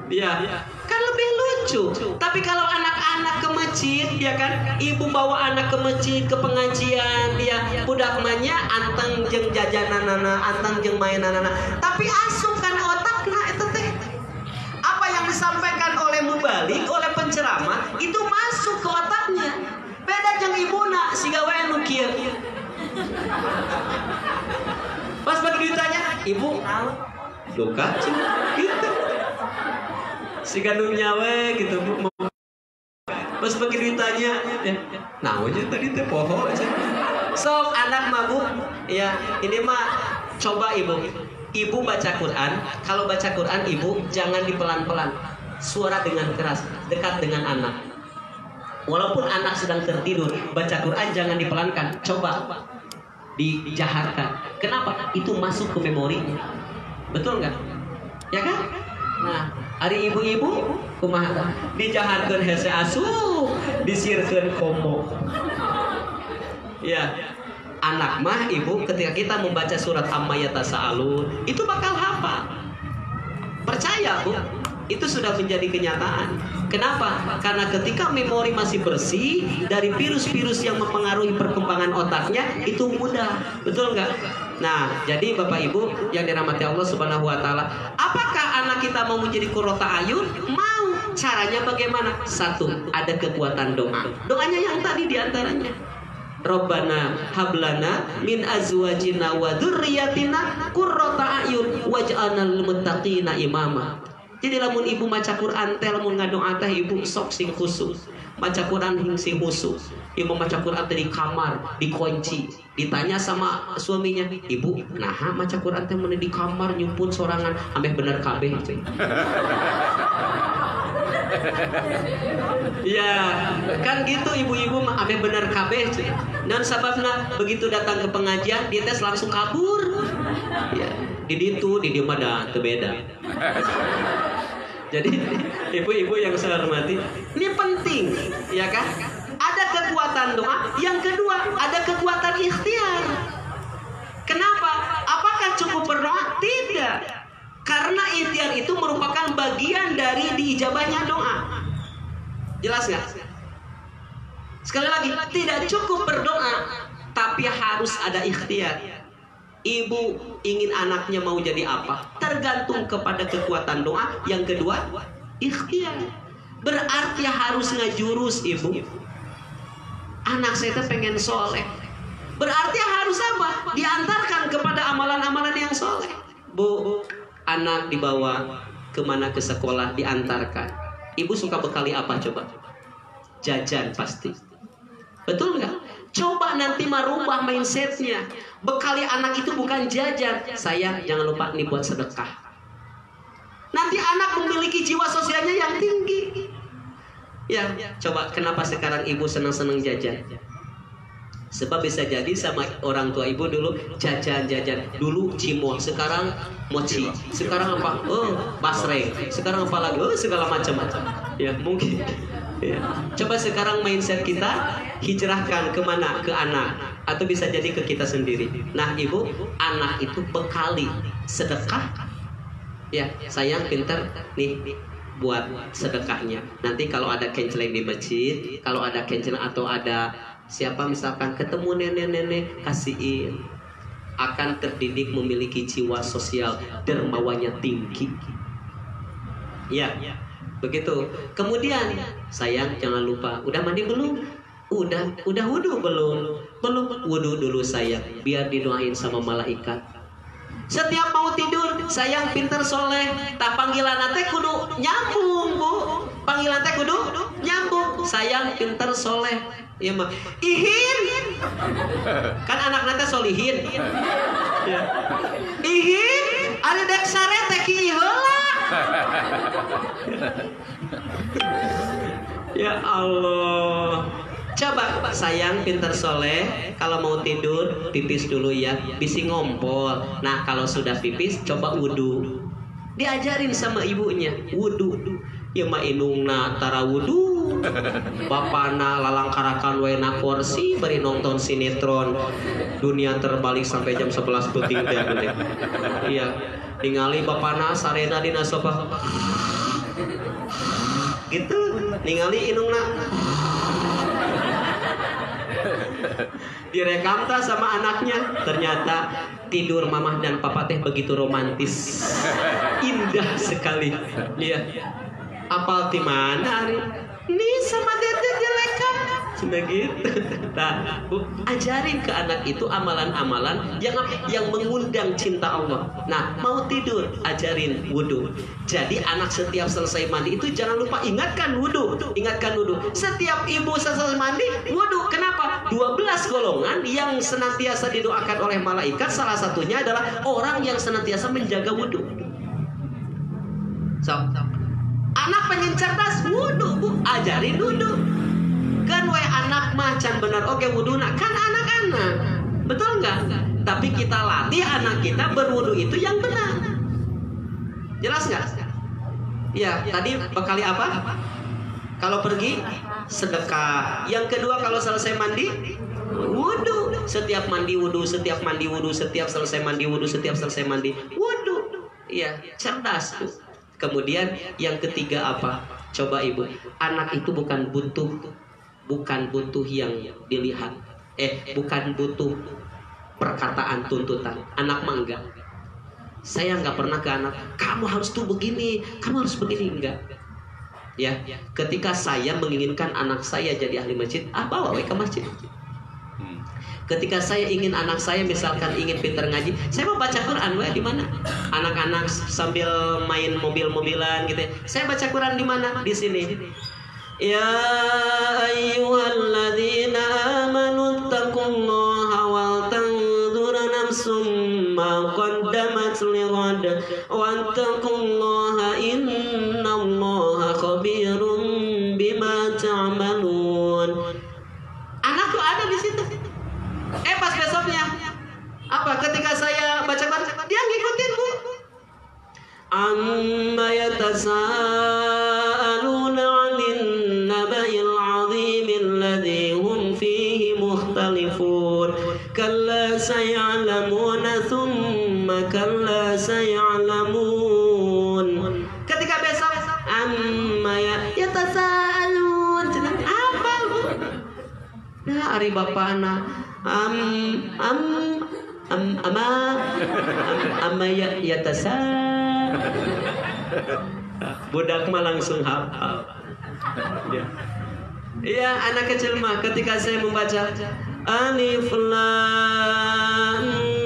Iya. Kan lebih lucu. Tapi kalau anak-anak ke masjid, ya kan, ibu bawa anak ke masjid, ke pengajian, ya, budak manya anteng jeung jajananana, anteng jeung mainanana. Tapi asupkan otakna itu teh. Apa yang disampaikan oleh mubalik, oleh penceramah, itu masuk ke otaknya. Beda jeung ibuna, siga wae nu kieu. Pas bagi ditanya, ibu, duka, gitu. Si gandum nyawe gitu. Pas bagi ditanya, nah aja tadi teh poho. Sok anak mabuk, ya ini mah coba ibu. Ibu baca Quran. Kalau baca Quran ibu jangan dipelan-pelan. Suara dengan keras, dekat dengan anak. Walaupun anak sedang tertidur, baca Quran jangan dipelankan. Coba dijaharkan. Kenapa? Itu masuk ke memorinya. Betul nggak? Ya kan? Nah, hari ibu-ibu kumaha dijaharkeun hese asuh, disirkeun komo. Ya, anak mah ibu ketika kita membaca surat Amma Yatasaalun, itu bakal hafal. Percaya, Bu. Itu sudah menjadi kenyataan. Kenapa? Karena ketika memori masih bersih dari virus-virus yang mempengaruhi perkembangan otaknya, itu mudah. Betul nggak? Nah, jadi Bapak Ibu yang dirahmati Allah Subhanahu wa taala, apakah anak kita mau menjadi qurrata ayun? Mau. Caranya bagaimana? Satu, ada kekuatan doa. Doanya yang tadi diantaranya. Robbana hablana min azwajina wa dzurriyyatina qurrata ayun waj'alnal muttaqina imama. Jadi lamun ibu maca Quran teh lamun ngadoa teh ibu sok sing khusyuk. Maca Quran hing sing khusyuk. Ibu maca Quran teh di kamar, dikunci. Ditanya sama suaminya, "Ibu, naha maca Quran teh mun di kamar nyumpun sorangan ameh bener kabeh." Ya, kan gitu ibu-ibu mah ameh bener kabeh. Dan sababna begitu datang ke pengajian dia tes langsung kabur. Ya, di ditu di dieu mah da teu beda. Jadi ibu-ibu yang saya hormati, ini penting, ya kan? Ada kekuatan doa. Yang kedua, ada kekuatan ikhtiar. Kenapa? Apakah cukup berdoa? Tidak. Karena ikhtiar itu merupakan bagian dari diijabahnya doa. Jelas nggak? Sekali lagi, tidak cukup berdoa, tapi harus ada ikhtiar. Ibu ingin anaknya mau jadi apa? Tergantung kepada kekuatan doa. Yang kedua, ikhtiar. Berarti harus ngajurus ibu. Anak saya pengen soleh. Berarti harus apa? Diantarkan kepada amalan-amalan yang soleh. Bu, anak dibawa kemana ke sekolah diantarkan. Ibu suka bekali apa coba? Jajan pasti. Betul nggak? Coba nanti merubah mindsetnya. Bekali anak itu bukan jajan. Sayang, jangan lupa nih buat sedekah. Nanti anak memiliki jiwa sosialnya yang tinggi. Ya, coba kenapa sekarang ibu senang-senang jajan? Sebab bisa jadi sama orang tua ibu dulu jajan-jajan. Dulu cimol, sekarang mochi. Sekarang apa? Oh, basreng. Sekarang apa lagi? Oh, segala macam-macam. Ya, mungkin. Ya. Coba sekarang mindset kita hijrahkan kemana? Ke anak. Atau bisa jadi ke kita sendiri. Nah, ibu, anak itu bekali sedekah. Ya, sayang pinter nih buat sedekahnya. Nanti kalau ada kenceleng di masjid, kalau ada kenceleng atau ada siapa misalkan ketemu nenek-nenek, kasihin. Akan terdidik memiliki jiwa sosial, dermawanya tinggi. Ya, begitu. Kemudian, sayang jangan lupa, udah mandi belum? Udah wudu belum? Belum. Wudu dulu sayang, biar didoain sama malaikat. Setiap mau tidur, sayang pinter soleh, tak panggilan teh kudu nyambung, Bu. Panggilan teh kudu nyambung. Sayang pinter soleh. Iya mah. Ihin. Kan anak teh solihin. Ya. Ihin, ari dek sare teh kieu heula. Ya Allah. Coba sayang pintar soleh, kalau mau tidur pipis dulu ya, bisi ngompol. Nah kalau sudah pipis coba wudu. Diajarin sama ibunya wudu. Ya mah indungna tara wudu. Bapana lalang karakan wae na kursi bari nonton sinetron. Dunia terbalik sampai jam 11 peuting teh gede. Iya, ningali bapana sarena dina sofa. Gitu, ningali indungna direkam tak sama anaknya. Ternyata tidur mamah dan papa teh begitu romantis, indah sekali. Iya, apal di mana Ari? Nih sama dede direkam, cuma gitu. Nah, ajarin ke anak itu amalan-amalan yang mengundang cinta Allah. Nah, mau tidur, ajarin wudu. Jadi anak setiap selesai mandi itu jangan lupa ingatkan wudu. Ingatkan wudu. Setiap ibu selesai mandi, wudu. Kenapa? 12 golongan yang senantiasa didoakan oleh malaikat. Salah satunya adalah orang yang senantiasa menjaga wudu. Anak pengen cerdas, wudu, Bu. Ajarin wudu. Kan we anak mah can bener oke wuduna. Kan anak-anak. Betul nggak? Tapi kita latih anak kita berwudu itu yang benar. Jelas nggak? Ya, tadi bekali apa? Kalau pergi sedekah. Yang kedua kalau selesai mandi wudu. Setiap mandi wudu, setiap mandi wudu, setiap selesai mandi wudu, setiap selesai mandi wudu. Iya, cerdas, Bu. Kemudian yang ketiga apa? Coba ibu, anak itu bukan butuh yang dilihat. Bukan butuh perkataan tuntutan. Anak mah enggak. Saya enggak pernah ke anak, kamu harus tuh begini, kamu harus begini, enggak. Ya, ketika saya menginginkan anak saya jadi ahli masjid, bawa ke masjid. Ketika saya ingin anak saya misalkan ingin pintar ngaji, saya mau baca Quran di mana? Anak-anak sambil main mobil-mobilan gitu. Saya baca Quran di mana? Di sini. Ya ayyuhalladzina amanu taqullaha wal tanzur nafsum ma qaddamat lighad wa taqullaha innallaha khabirum bima ta'malun. Anak tuh ada di situ. Pas besoknya apa? Ketika saya baca Quran, dia ngikutin, Bu. Amma yatasaaluna 'anil naba'il 'azimil ladzi hum fihi mukhtalifun. Kalla saya'lamuna thumma kalla saya'lamun. Ketika besok amma yatasaalun, apa, Bu? Nah, ari bapana yatasa. Budak mah langsung hafal. Iya, anak kecil mah ketika saya membaca Alif Lam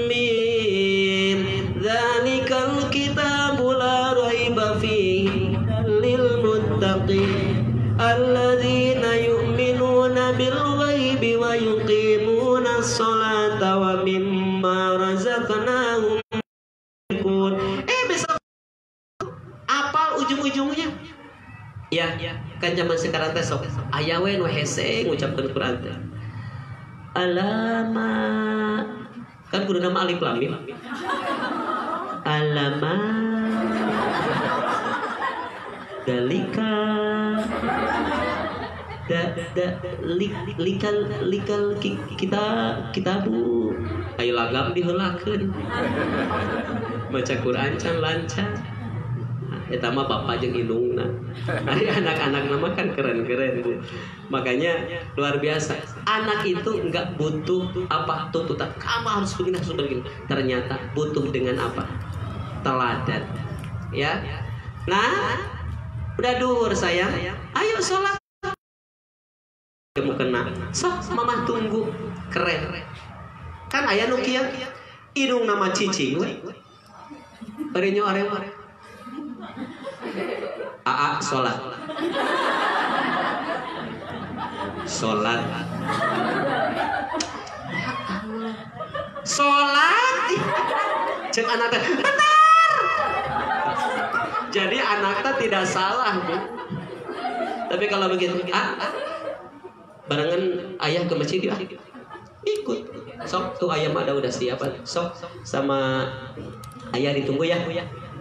Mim dzalikal kitabu la raiba fihi lil muttaqin alladzina yu'minuna bil ghaibi wa yuqimuna sholata wa mimma razaqnahum yunfiqun. Besok apal ujung-ujungnya. Ya, kan zaman sekarang teh sok aya we nu hese ngucapkeun Quran teh. Alama kan kudu nama alif lam mim. Alama dalika likal kitabu ayo lagam diheulakeun. Baca Quran can lancar. Eta mah bapak jeung indungna. Ari anak-anak nama kan keren-keren, Bu. Makanya luar biasa. Anak itu enggak butuh apa tuntutan. Kamu harus begini, harus begini. Ternyata butuh dengan apa? Teladan. Ya. Nah, udah duhur sayang. Ayo sholat. Kamu kena. Sok mamah tunggu. Keren. Kan aya nu kieu indung nama cicing we. Barinya orang AA sholat. Cek anaknya benar. Jadi anaknya tidak salah, Bu. Tapi kalau begitu, barengan ayah ke masjid ya, ikut. Sok tuh ayam ada udah siap. Sok sama ayah ditunggu ya.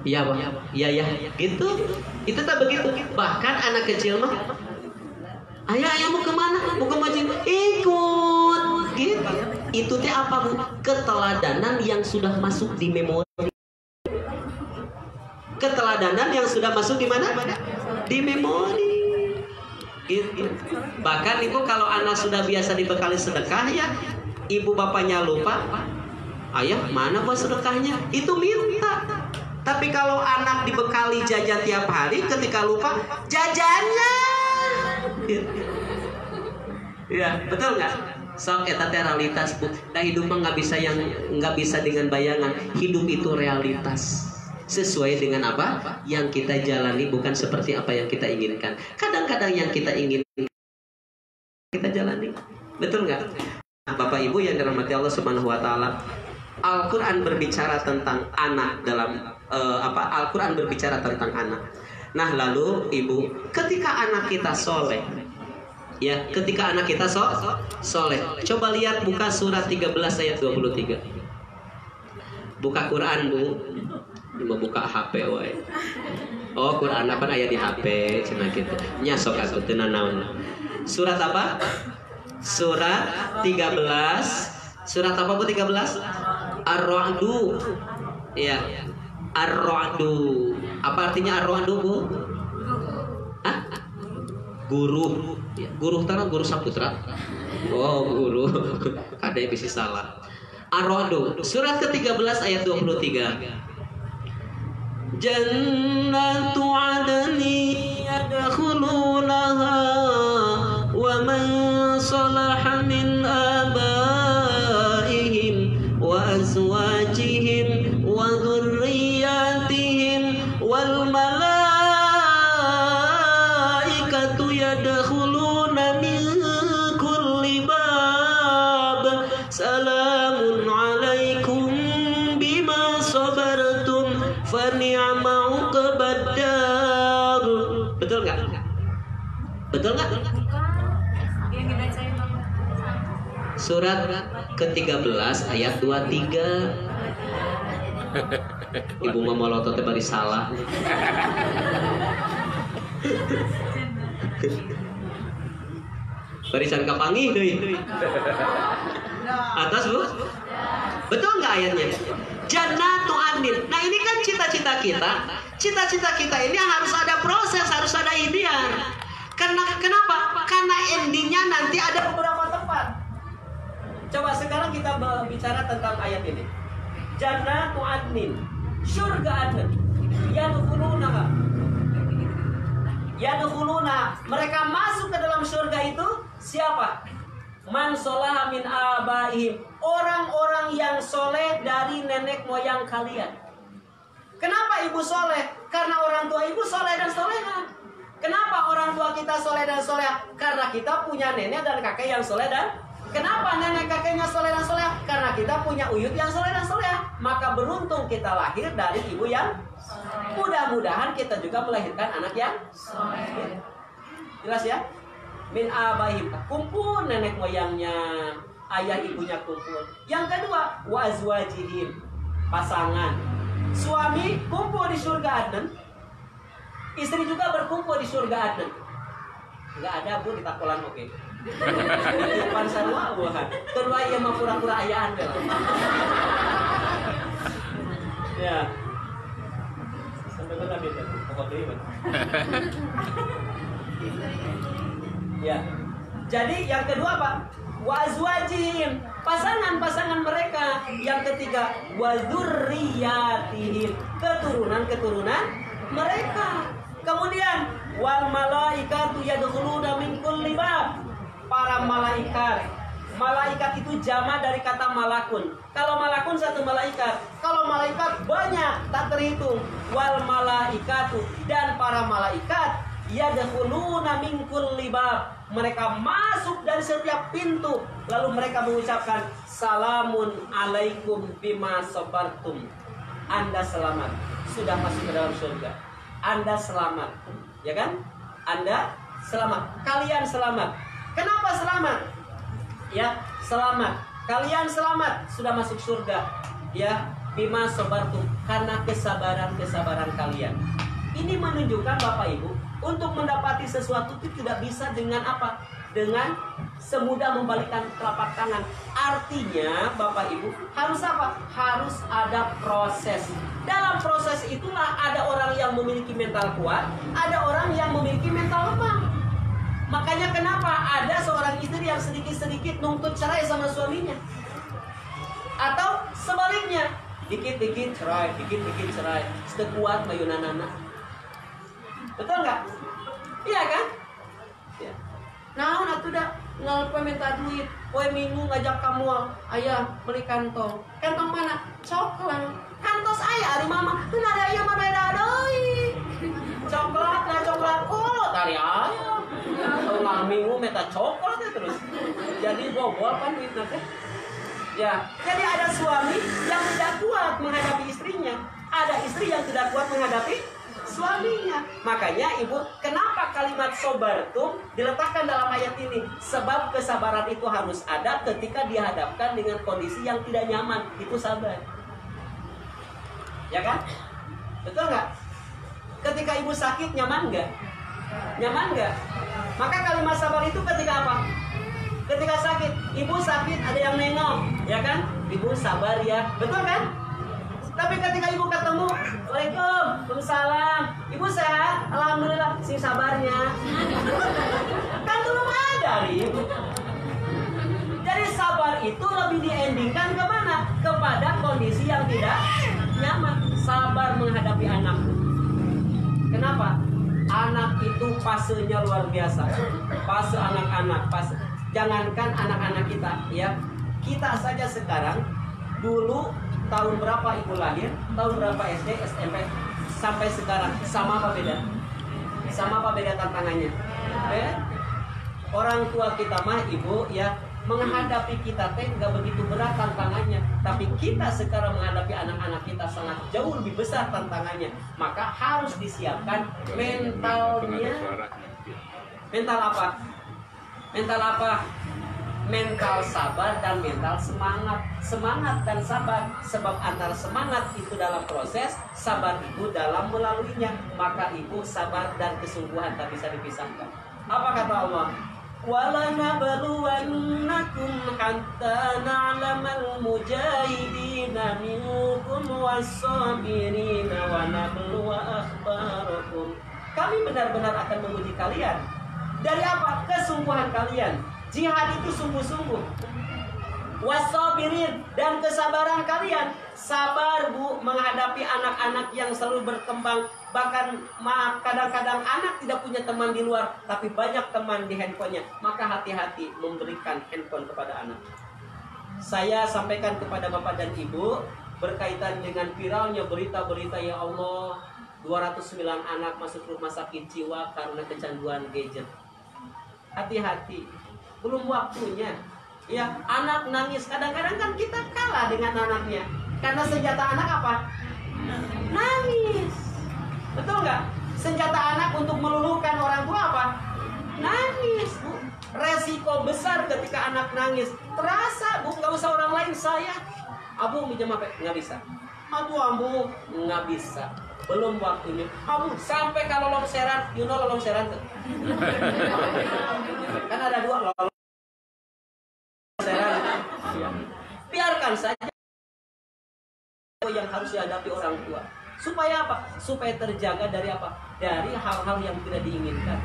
Iya Bang. Iya gitu. Itu tak begitu. Bahkan anak kecil mah, ayah mau kemana? Mau ke masjid? Ikut. Gitu. Itu teh apa, Bu? Keteladanan yang sudah masuk di memori. Keteladanan yang sudah masuk di mana? Di memori. Gitu. Bahkan ibu kalau anak sudah biasa dibekali sedekah ya, ibu bapaknya lupa, ayah mana buat sedekahnya? Itu minta. Tapi kalau anak dibekali jajan tiap hari, ketika lupa jajannya. Ya betul nggak? Sok eta teh realitas, Bu. Nah hidup mah nggak bisa dengan bayangan. Hidup itu realitas. Sesuai dengan apa yang kita jalani, bukan seperti apa yang kita inginkan. Kadang-kadang yang kita inginkan kita jalani, betul nggak? Bapak Ibu yang dirahmati Allah Subhanahu Wa Taala, Al-Quran berbicara tentang anak dalam Al-Quran berbicara tentang anak. Nah lalu Ibu, ketika anak kita soleh, ya, ketika anak kita soleh, coba lihat buka surat 13 ayat 23. Buka Quran, Bu. Mau buka HP wae. Oh, Quran apa aya di HP cenah kitu. Nya sok atuh teu naon. Surat apa? Surat 13. Surat apa Bu 13? Ar-Ra'du. Iya. Ar-Ra'du. Apa artinya Ar-Ra'du, Bu? Hah? Guru. Guru tanah guru Saputra. Oh, guru. Kada bisa salah. Ar-Ra'du. Surat ke-13 ayat 23. Jannatu adni yadkhulunaha wa man salaha min abaihim wa azwajihim wa dhurriyyatihim wal malaikatu yadkhuluna min kulli bab salamun alaikum bima sabartum fani'ma uqbad-dar. Betul nggak? Betul nggak? Surat ke-13 ayat 23. Ibu mama lotot bari salah. Barisan kapangi deui. Atas, Bu? Betul nggak ayatnya? Jannatu adnin. Nah ini kan cita-cita kita. Cita-cita kita ini harus ada proses, harus ada ikhtiar. Kenapa? Karena endingnya nanti ada beberapa tempat. Coba sekarang kita bicara tentang ayat ini. Jannatu adnin, surga adnin. Yadkhuluna, mereka masuk ke dalam surga itu siapa? Man sholaha min abaihim, orang-orang yang soleh dari nenek moyang kalian. Kenapa ibu soleh? Karena orang tua ibu soleh dan soleha. Kenapa orang tua kita soleh dan soleha? Karena kita punya nenek dan kakek yang soleh dan kenapa nenek kakeknya soleh dan soleha? Karena kita punya uyut yang soleh dan soleha. Maka beruntung kita lahir dari ibu yang mudah-mudahan kita juga melahirkan anak yang soleh. Jelas ya? Min abaihim, kumpul nenek moyangnya, ayah ibunya kumpul. Yang kedua, wa azwajihim, pasangan. Suami kumpul di surga Adnan, istri juga berkumpul di surga Adnan. Enggak ada, Bu, di takolan oke. Di depan sarua buah. Kedua ia mah pura-pura ayaan kan. Ya. Sampai berapa beda? Pokok deui. Ya. Jadi yang kedua apa? Wa azwajihim, pasangan-pasangan mereka. Yang ketiga, wa dzurriyyatihim, keturunan-keturunan mereka. Kemudian wal malaikatu yadkhuluna min kulli bab, para malaikat Malaikat itu jama dari kata malakun. Kalau malakun satu malaikat, kalau malaikat banyak tak terhitung. Wal malaikatu, dan para malaikat yadkhuluna min kulli bab, mereka masuk dari setiap pintu, lalu mereka mengucapkan salamun alaikum bima sabartum. Anda selamat, sudah masuk ke dalam surga. Anda selamat, ya kan? Anda selamat, kalian selamat. Kenapa selamat? Ya, selamat. Kalian selamat, sudah masuk surga. Ya, bima sabartum, karena kesabaran kalian. Ini menunjukkan Bapak Ibu, untuk mendapati sesuatu itu tidak bisa dengan apa? Dengan semudah membalikkan telapak tangan. Artinya Bapak Ibu harus apa? Harus ada proses. Dalam proses itulah ada orang yang memiliki mental kuat, ada orang yang memiliki mental lemah. Makanya kenapa ada seorang istri yang sedikit-sedikit nuntut cerai sama suaminya. Atau sebaliknya, dikit-dikit cerai, dikit-dikit cerai. Sekuat mayunanana. Betul nggak? Iya kan? Ya. Nah, atuh dah ngalpe minta duit, poe minggu ngajak kamu, ayah beli kantong. Kantong mana? Coklat. Kantos ayah ari mama, teu ada aya mah beda deui. Coklat lah coklat kolot ari ayah. Tengah minggu minta coklat ya terus. Jadi bobol kan duitna teh. Ya, jadi ada suami yang tidak kuat menghadapi istrinya, ada istri yang tidak kuat menghadapi suaminya. Makanya Ibu, kenapa kalimat sobartum diletakkan dalam ayat ini? Sebab kesabaran itu harus ada ketika dihadapkan dengan kondisi yang tidak nyaman. Itu sabar. Ya kan? Betul nggak? Ketika Ibu sakit, nyaman nggak? Nyaman nggak? Maka kalimat sabar itu ketika apa? Ketika sakit. Ibu sakit, ada yang nengok, ya kan? Ibu sabar ya. Betul kan? Tapi ketika Ibu ketemu, Waalaikumsalam, Ibu sehat? Alhamdulillah, sing sabarnya. Kan belum ada, Ibu. Jadi sabar itu lebih diendingkan kemana? Kepada kondisi yang tidak nyaman. Sabar menghadapi anak. Kenapa? Anak itu fasenya luar biasa. Fase anak-anak, fase. Jangankan anak-anak kita, ya. Kita saja sekarang, dulu tahun berapa Ibu lahir, tahun berapa SD, SMP, sampai sekarang, sama apa beda? Sama apa beda tantangannya? Orang tua kita mah Ibu, ya, menghadapi kita teh nggak begitu berat tantangannya, tapi kita sekarang menghadapi anak-anak kita sangat jauh lebih besar tantangannya. Maka harus disiapkan mentalnya. Mental apa? Mental apa? Mental sabar dan mental semangat. Semangat dan sabar. Sebab antara semangat itu dalam proses, sabar itu dalam melaluinya. Maka Ibu, sabar dan kesungguhan tak bisa dipisahkan. Apa kata Allah? وَلَنَبْلُوَنَّكُمْ حَتَّى نَعْلَمَ الْمُجَاهِدِينَ مِنكُمْ وَالصَّابِرِينَ وَنَبْلُوَ أَخْبَارَكُمْ. Kami benar-benar akan menguji kalian. Dari apa? Kesungguhan kalian. Jihad itu sungguh-sungguh. Wasabirin, dan kesabaran kalian. Sabar Bu menghadapi anak-anak yang selalu berkembang. Bahkan kadang-kadang anak tidak punya teman di luar, tapi banyak teman di handphonenya. Maka hati-hati memberikan handphone kepada anak. Saya sampaikan kepada Bapak dan Ibu berkaitan dengan viralnya berita-berita, ya Allah, 209 anak masuk rumah sakit jiwa karena kecanduan gadget. Hati-hati, belum waktunya. Ya, anak nangis, kadang-kadang kan kita kalah dengan anaknya. Karena senjata anak apa? Nangis. Betul nggak? Senjata anak untuk meluluhkan orang tua apa? Nangis, Bu. Resiko besar ketika anak nangis. Terasa, Bu, nggak usah orang lain, saya. Abu minjem HP, nggak bisa. Aduh, Abu, nggak bisa. Belum waktunya. Abu, sampai kalau longseran, you know longseran tuh. Kan ada dua longseran. Biarkan saja yang harus dihadapi orang tua. Supaya apa? Supaya terjaga dari apa? Dari hal-hal yang tidak diinginkan.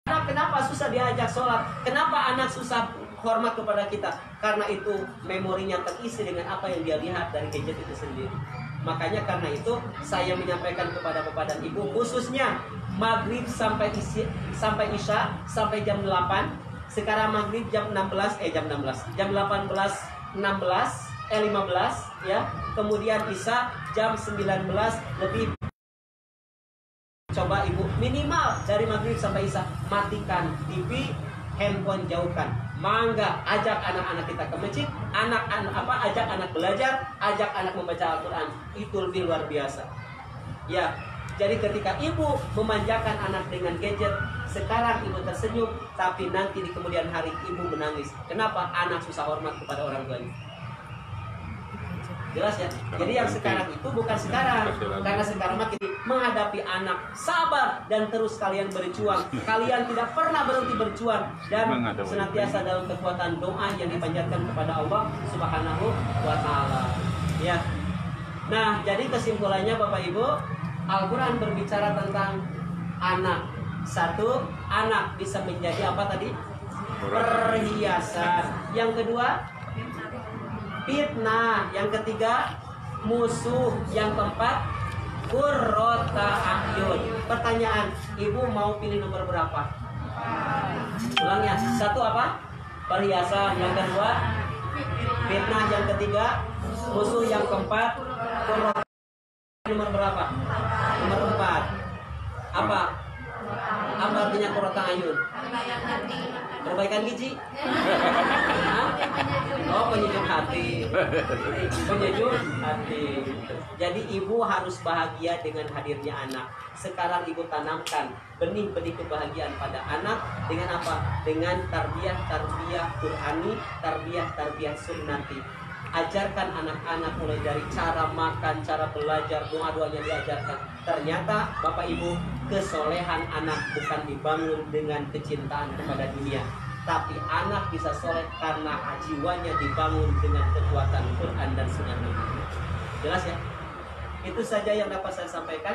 Kenapa susah diajak sholat? Kenapa anak susah hormat kepada kita? Karena itu memorinya terisi dengan apa yang dia lihat dari gadget itu sendiri. Makanya karena itu saya menyampaikan kepada Bapak dan Ibu, khususnya maghrib sampai isya sampai jam 8 Sekarang maghrib jam 15 ya. Kemudian isya jam 19 lebih. Coba ibu minimal dari maghrib sampai isya matikan TV, handphone jauhkan. Mangga ajak anak-anak kita ke masjid, ajak anak belajar, ajak anak membaca Al-Quran. Itu lebih luar biasa. Ya, jadi ketika ibu memanjakan anak dengan gadget, sekarang ibu tersenyum, tapi nanti di kemudian hari ibu menangis. Kenapa? Anak susah hormat kepada orang tuanya. Jelas ya? Jadi yang sekarang itu bukan sekarang. Karena sekarang makin menghadapi anak, sabar dan terus kalian berjuang. Kalian tidak pernah berhenti berjuang dan senantiasa dalam kekuatan doa yang dipanjatkan kepada Allah Subhanahu wa taala. Ya. Nah, jadi kesimpulannya Bapak Ibu, Al-Qur'an berbicara tentang anak. Satu, anak bisa menjadi apa tadi? Perhiasan. Yang kedua, fitnah. Yang ketiga, musuh. Yang keempat, qurrata a'yun. Pertanyaan, ibu mau pilih nomor berapa? Ulang ya. Satu apa? Perhiasan. Yang kedua, fitnah. Yang ketiga, musuh. Yang keempat, qurrata. Nomor berapa? Nomor 4. Apa? Apa artinya qurrata a'yun? Perbaikan gizi. Oh, penyejuk hati. Penyejuk hati. Jadi ibu harus bahagia dengan hadirnya anak. Sekarang ibu tanamkan benih-benih kebahagiaan pada anak dengan apa? Dengan tarbiyah Qur'ani, tarbiyah sunnati. Ajarkan anak-anak mulai dari cara makan, cara belajar, doa-doanya diajarkan. Ternyata Bapak Ibu, kesolehan anak bukan dibangun dengan kecintaan kepada dunia, tapi anak bisa soleh karena jiwanya dibangun dengan kekuatan Quran dan Sunnah Nabi. Jelas ya? Itu saja yang dapat saya sampaikan.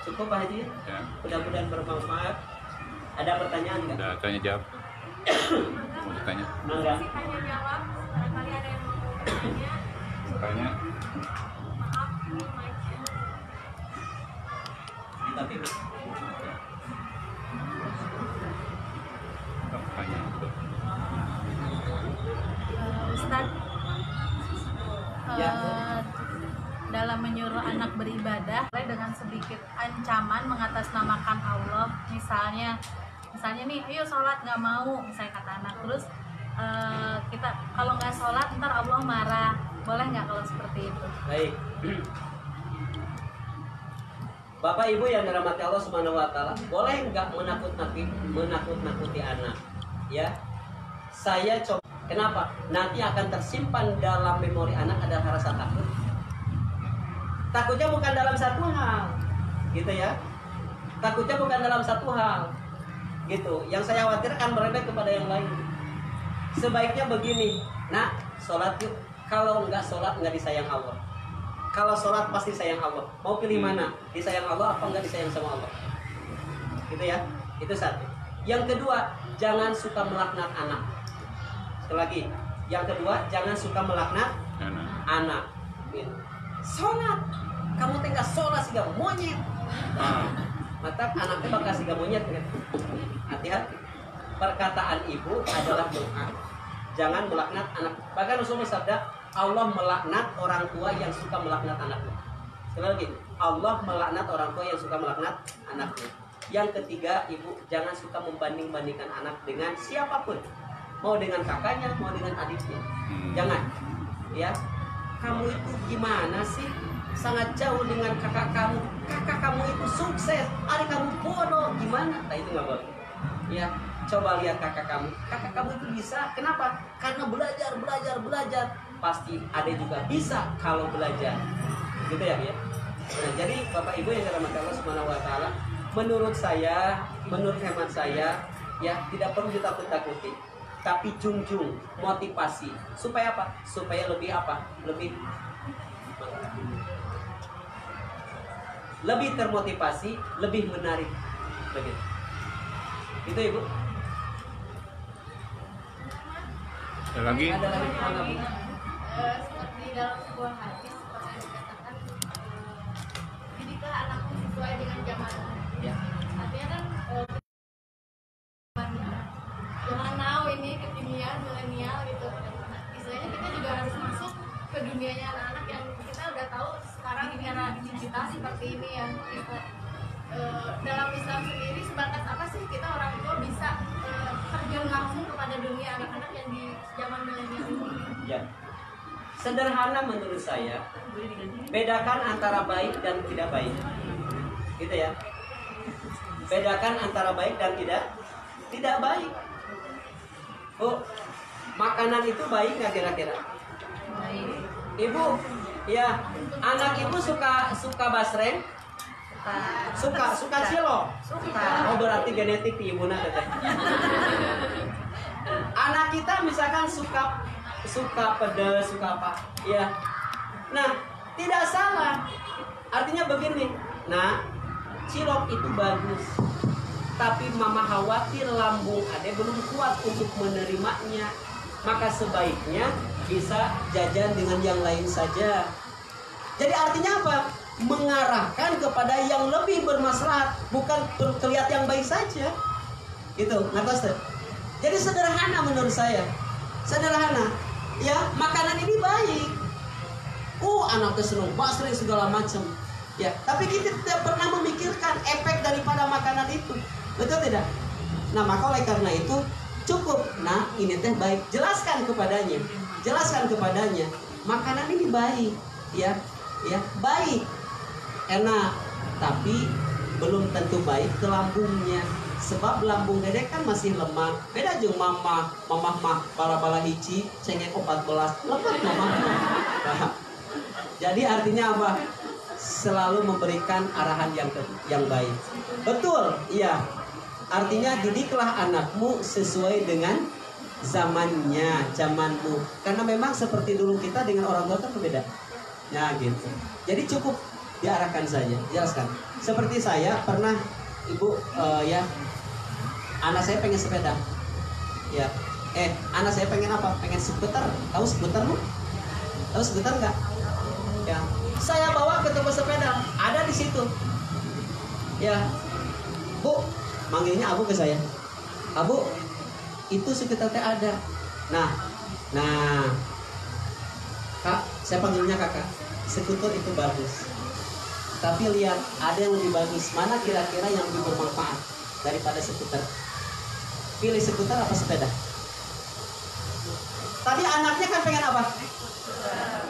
Cukup Pak Haji? Ya. Mudah-mudahan bermanfaat. Ada pertanyaan nggak? Ada tanya jawab. Mau ditanya? Enggak. Tanya jawab. Barangkali ada yang mau bertanya. Tanya. Maaf, mic-nya. Tapi Tanya. Ustaz, Ya. dalam menyuruh anak beribadah dengan sedikit ancaman mengatasnamakan Allah, misalnya nih, ayo sholat, nggak mau, misalnya kata anak, terus kita kalau nggak sholat ntar Allah marah, boleh nggak kalau seperti itu? baik. Bapak Ibu yang dirahmati Allah Subhanahu wa taala, boleh nggak menakut-nakuti anak? Ya. Saya coba. Kenapa? Nanti akan tersimpan dalam memori anak adalah rasa takut. Takutnya bukan dalam satu hal. Gitu ya. Takutnya bukan dalam satu hal. Gitu. Yang saya khawatirkan merembet kepada yang lain. Sebaiknya begini. Nah, sholat yuk. Kalau nggak sholat nggak disayang Allah. Kalau sholat pasti sayang Allah. Mau pilih mana? Disayang Allah apa enggak disayang sama Allah? Gitu ya. Itu satu. Yang kedua, jangan suka melaknat anak. Sekali lagi. Yang kedua, jangan suka melaknat anak. Gitu. Sholat. Kamu tinggal sholat sih gak monyet. Maka anaknya bakal sih gak monyet. Gitu. Hati-hati. Perkataan ibu adalah doa. Jangan melaknat anak. Bahkan Rasulullah sabda, Allah melaknat orang tua yang suka melaknat anaknya. Sekali lagi, Allah melaknat orang tua yang suka melaknat anaknya. Yang ketiga, ibu jangan suka membanding-bandingkan anak dengan siapapun. Mau dengan kakaknya, mau dengan adiknya. Jangan. Ya. Kamu itu gimana sih? Sangat jauh dengan kakak kamu. Kakak kamu itu sukses, adik kamu bodoh. Gimana? Nah, itu nggak boleh. Ya. Coba lihat kakak kamu. Kakak kamu itu bisa. Kenapa? Karena belajar. Pasti ada juga bisa kalau belajar. Gitu ya, ya. Nah, jadi Bapak Ibu yang dirahmati Allah Subhanahu wa taala, menurut saya, menurut hemat saya, ya tidak perlu ditakut-takuti. Tapi junjung motivasi. Supaya apa? Supaya lebih apa? Lebih termotivasi, lebih menarik. Begitu. Itu Ibu. Ada lagi? Ada lagi mana, Bu? Seperti dalam sebuah hadis pernah dikatakan, didiklah anakmu sesuai dengan zaman. Ya. Artinya kan jangan juga harus masuk ke dunianya anak-anak yang kita udah tahu sekarang ini era digital seperti ini ya. Kita, dalam Islam sendiri sebatas apa sih kita orang tua bisa terjun langsung kepada dunia anak-anak yang di zaman milenial ini? Ya. Sederhana menurut saya, bedakan antara baik dan tidak baik. Gitu ya. Bedakan antara baik dan tidak baik. Oh, makanan itu baik nggak kira-kira? Ibu, ya, anak ibu suka basreng? Suka cilok? Oh, berarti genetik di ibu nak teteh. Anak kita misalkan suka pedas, suka apa? Ya. Nah, tidak salah. Artinya begini. Nah, cilok itu bagus. Tapi mama khawatir lambung ade belum kuat untuk menerimanya. Maka sebaiknya bisa jajan dengan yang lain saja. Jadi artinya apa? Mengarahkan kepada yang lebih bermaslahat, bukan kelihatan yang baik saja. Gitu, ngertos? Jadi sederhana menurut saya. Sederhana. Ya, makanan ini baik. Anaknya senang basreng segala macam. Ya, tapi kita tidak pernah memikirkan efek daripada makanan itu. Betul tidak? Nah, maka oleh karena itu cukup. Nah, ini teh baik. Jelaskan kepadanya. Makanan ini baik. Ya, baik. Enak. Tapi belum tentu baik ke lambungnya. Sebab lambung dedek kan masih lemah. Beda jeung mamah mah bala-bala hiji cengeng 14 lemah mamah. Jadi artinya apa? Selalu memberikan arahan yang baik. Betul, iya. Artinya didiklah anakmu sesuai dengan zamanmu. Karena memang seperti dulu kita dengan orang tua kan berbeda. Ya gitu. Jadi cukup diarahkan saja, jelaskan. Seperti saya pernah ibu ya, anak saya pengen sepeda. Ya, anak saya pengen apa? Pengen skuter. Tahu skuter lu? Tahu skuter nggak? Ya, saya bawa ke toko sepeda, ada di situ. Ya, Bu, manggilnya Abu ke saya. Abu, itu skuter teh ada. Nah, Kak, saya panggilnya kakak. Skuter itu bagus. Tapi lihat, ada yang lebih bagus. Mana kira-kira yang lebih bermanfaat daripada skuter? Pilih skuter apa sepeda? Tadi anaknya kan pengen apa?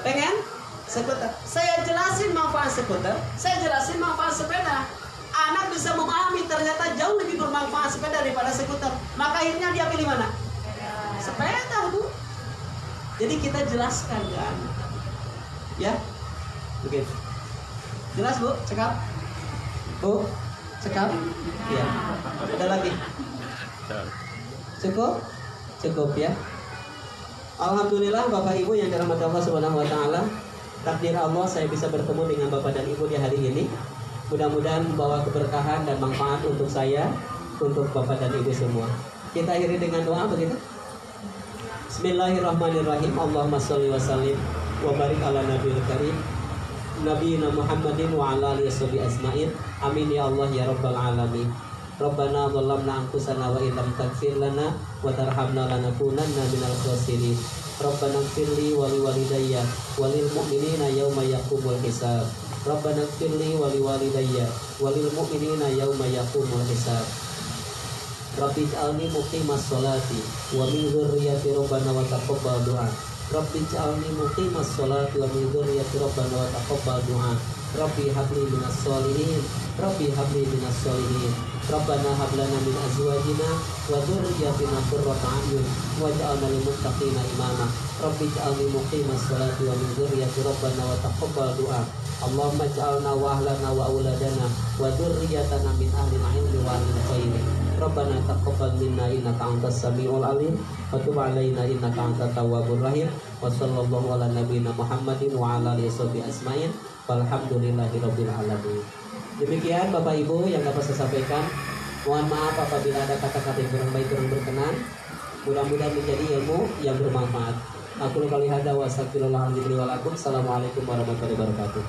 Pengen skuter. Saya jelasin manfaat skuter, saya jelasin manfaat sepeda. Anak bisa memahami ternyata jauh lebih bermanfaat sepeda daripada skuter. Maka akhirnya dia pilih mana? Sepeda, Bu. Jadi kita jelaskan kan. Ya. Begitu. Jelas, Bu? Cekap? Bu? Cekap? Iya. Ada lagi? Cukup? Cukup ya. Alhamdulillah Bapak Ibu yang dirahmati Allah Subhanahu wa taala. Takdir Allah saya bisa bertemu dengan Bapak dan Ibu di hari ini. Mudah-mudahan membawa keberkahan dan manfaat untuk saya, untuk Bapak dan Ibu semua. Kita akhiri dengan doa begitu. Bismillahirrahmanirrahim. Allahumma shalli wa sallim wa barik ala nabiyil karim. Nabiyina Muhammadin wa ala alihi washabihi ajmain. Amin ya Allah ya rabbal alamin. Rabbana dhallamna anfusana wa illam taghfir lana wa tarhamna lanakunanna minal khasirin. Rabbana ighfirli wa liwalidayya wa lil mu'minina yauma yaqumul hisab. Rabbana ighfirli wa liwalidayya wa lil mu'minina yauma yaqumul hisab. Rabbi ij'alni muqimas sholati wa min dzurriyyati rabbana wa taqabbal du'a. Rabbi ij'alni muqimas sholati wa min dzurriyyati rabbana wa taqabbal du'a. Rabbi habli minas sholihin. Rabbi habli minas sholihin. Rabbana hab lana min azwajina wa dzurriyyatina qurrata a'yun waj'alna lil muttaqina imama. Rabbi ij'alni muqimas sholati wa min dzurriyyati rabbana wa taqabbal du'a. Allahumma ij'alna wa ahlana wa auladana wa dzurriyyatana min ahlil ilmi wa ahlil khairi. Rabbana taqabbal minna innaka antas samiul alim wa tub alaina innaka antat tawwabur rahim. Wa sallallahu ala nabiyyina Muhammadin wa ala alihi washabihi ajmain. Walhamdulillahirabbil alamin. Demikian Bapak Ibu yang dapat saya sampaikan. Mohon maaf apabila ada kata-kata yang kurang baik, kurang berkenan. Mudah-mudahan menjadi ilmu yang bermanfaat. Aku qouli hadza wa astaghfirullahaladzim li wa lakum. Assalamualaikum warahmatullahi wabarakatuh.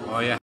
Oh ya.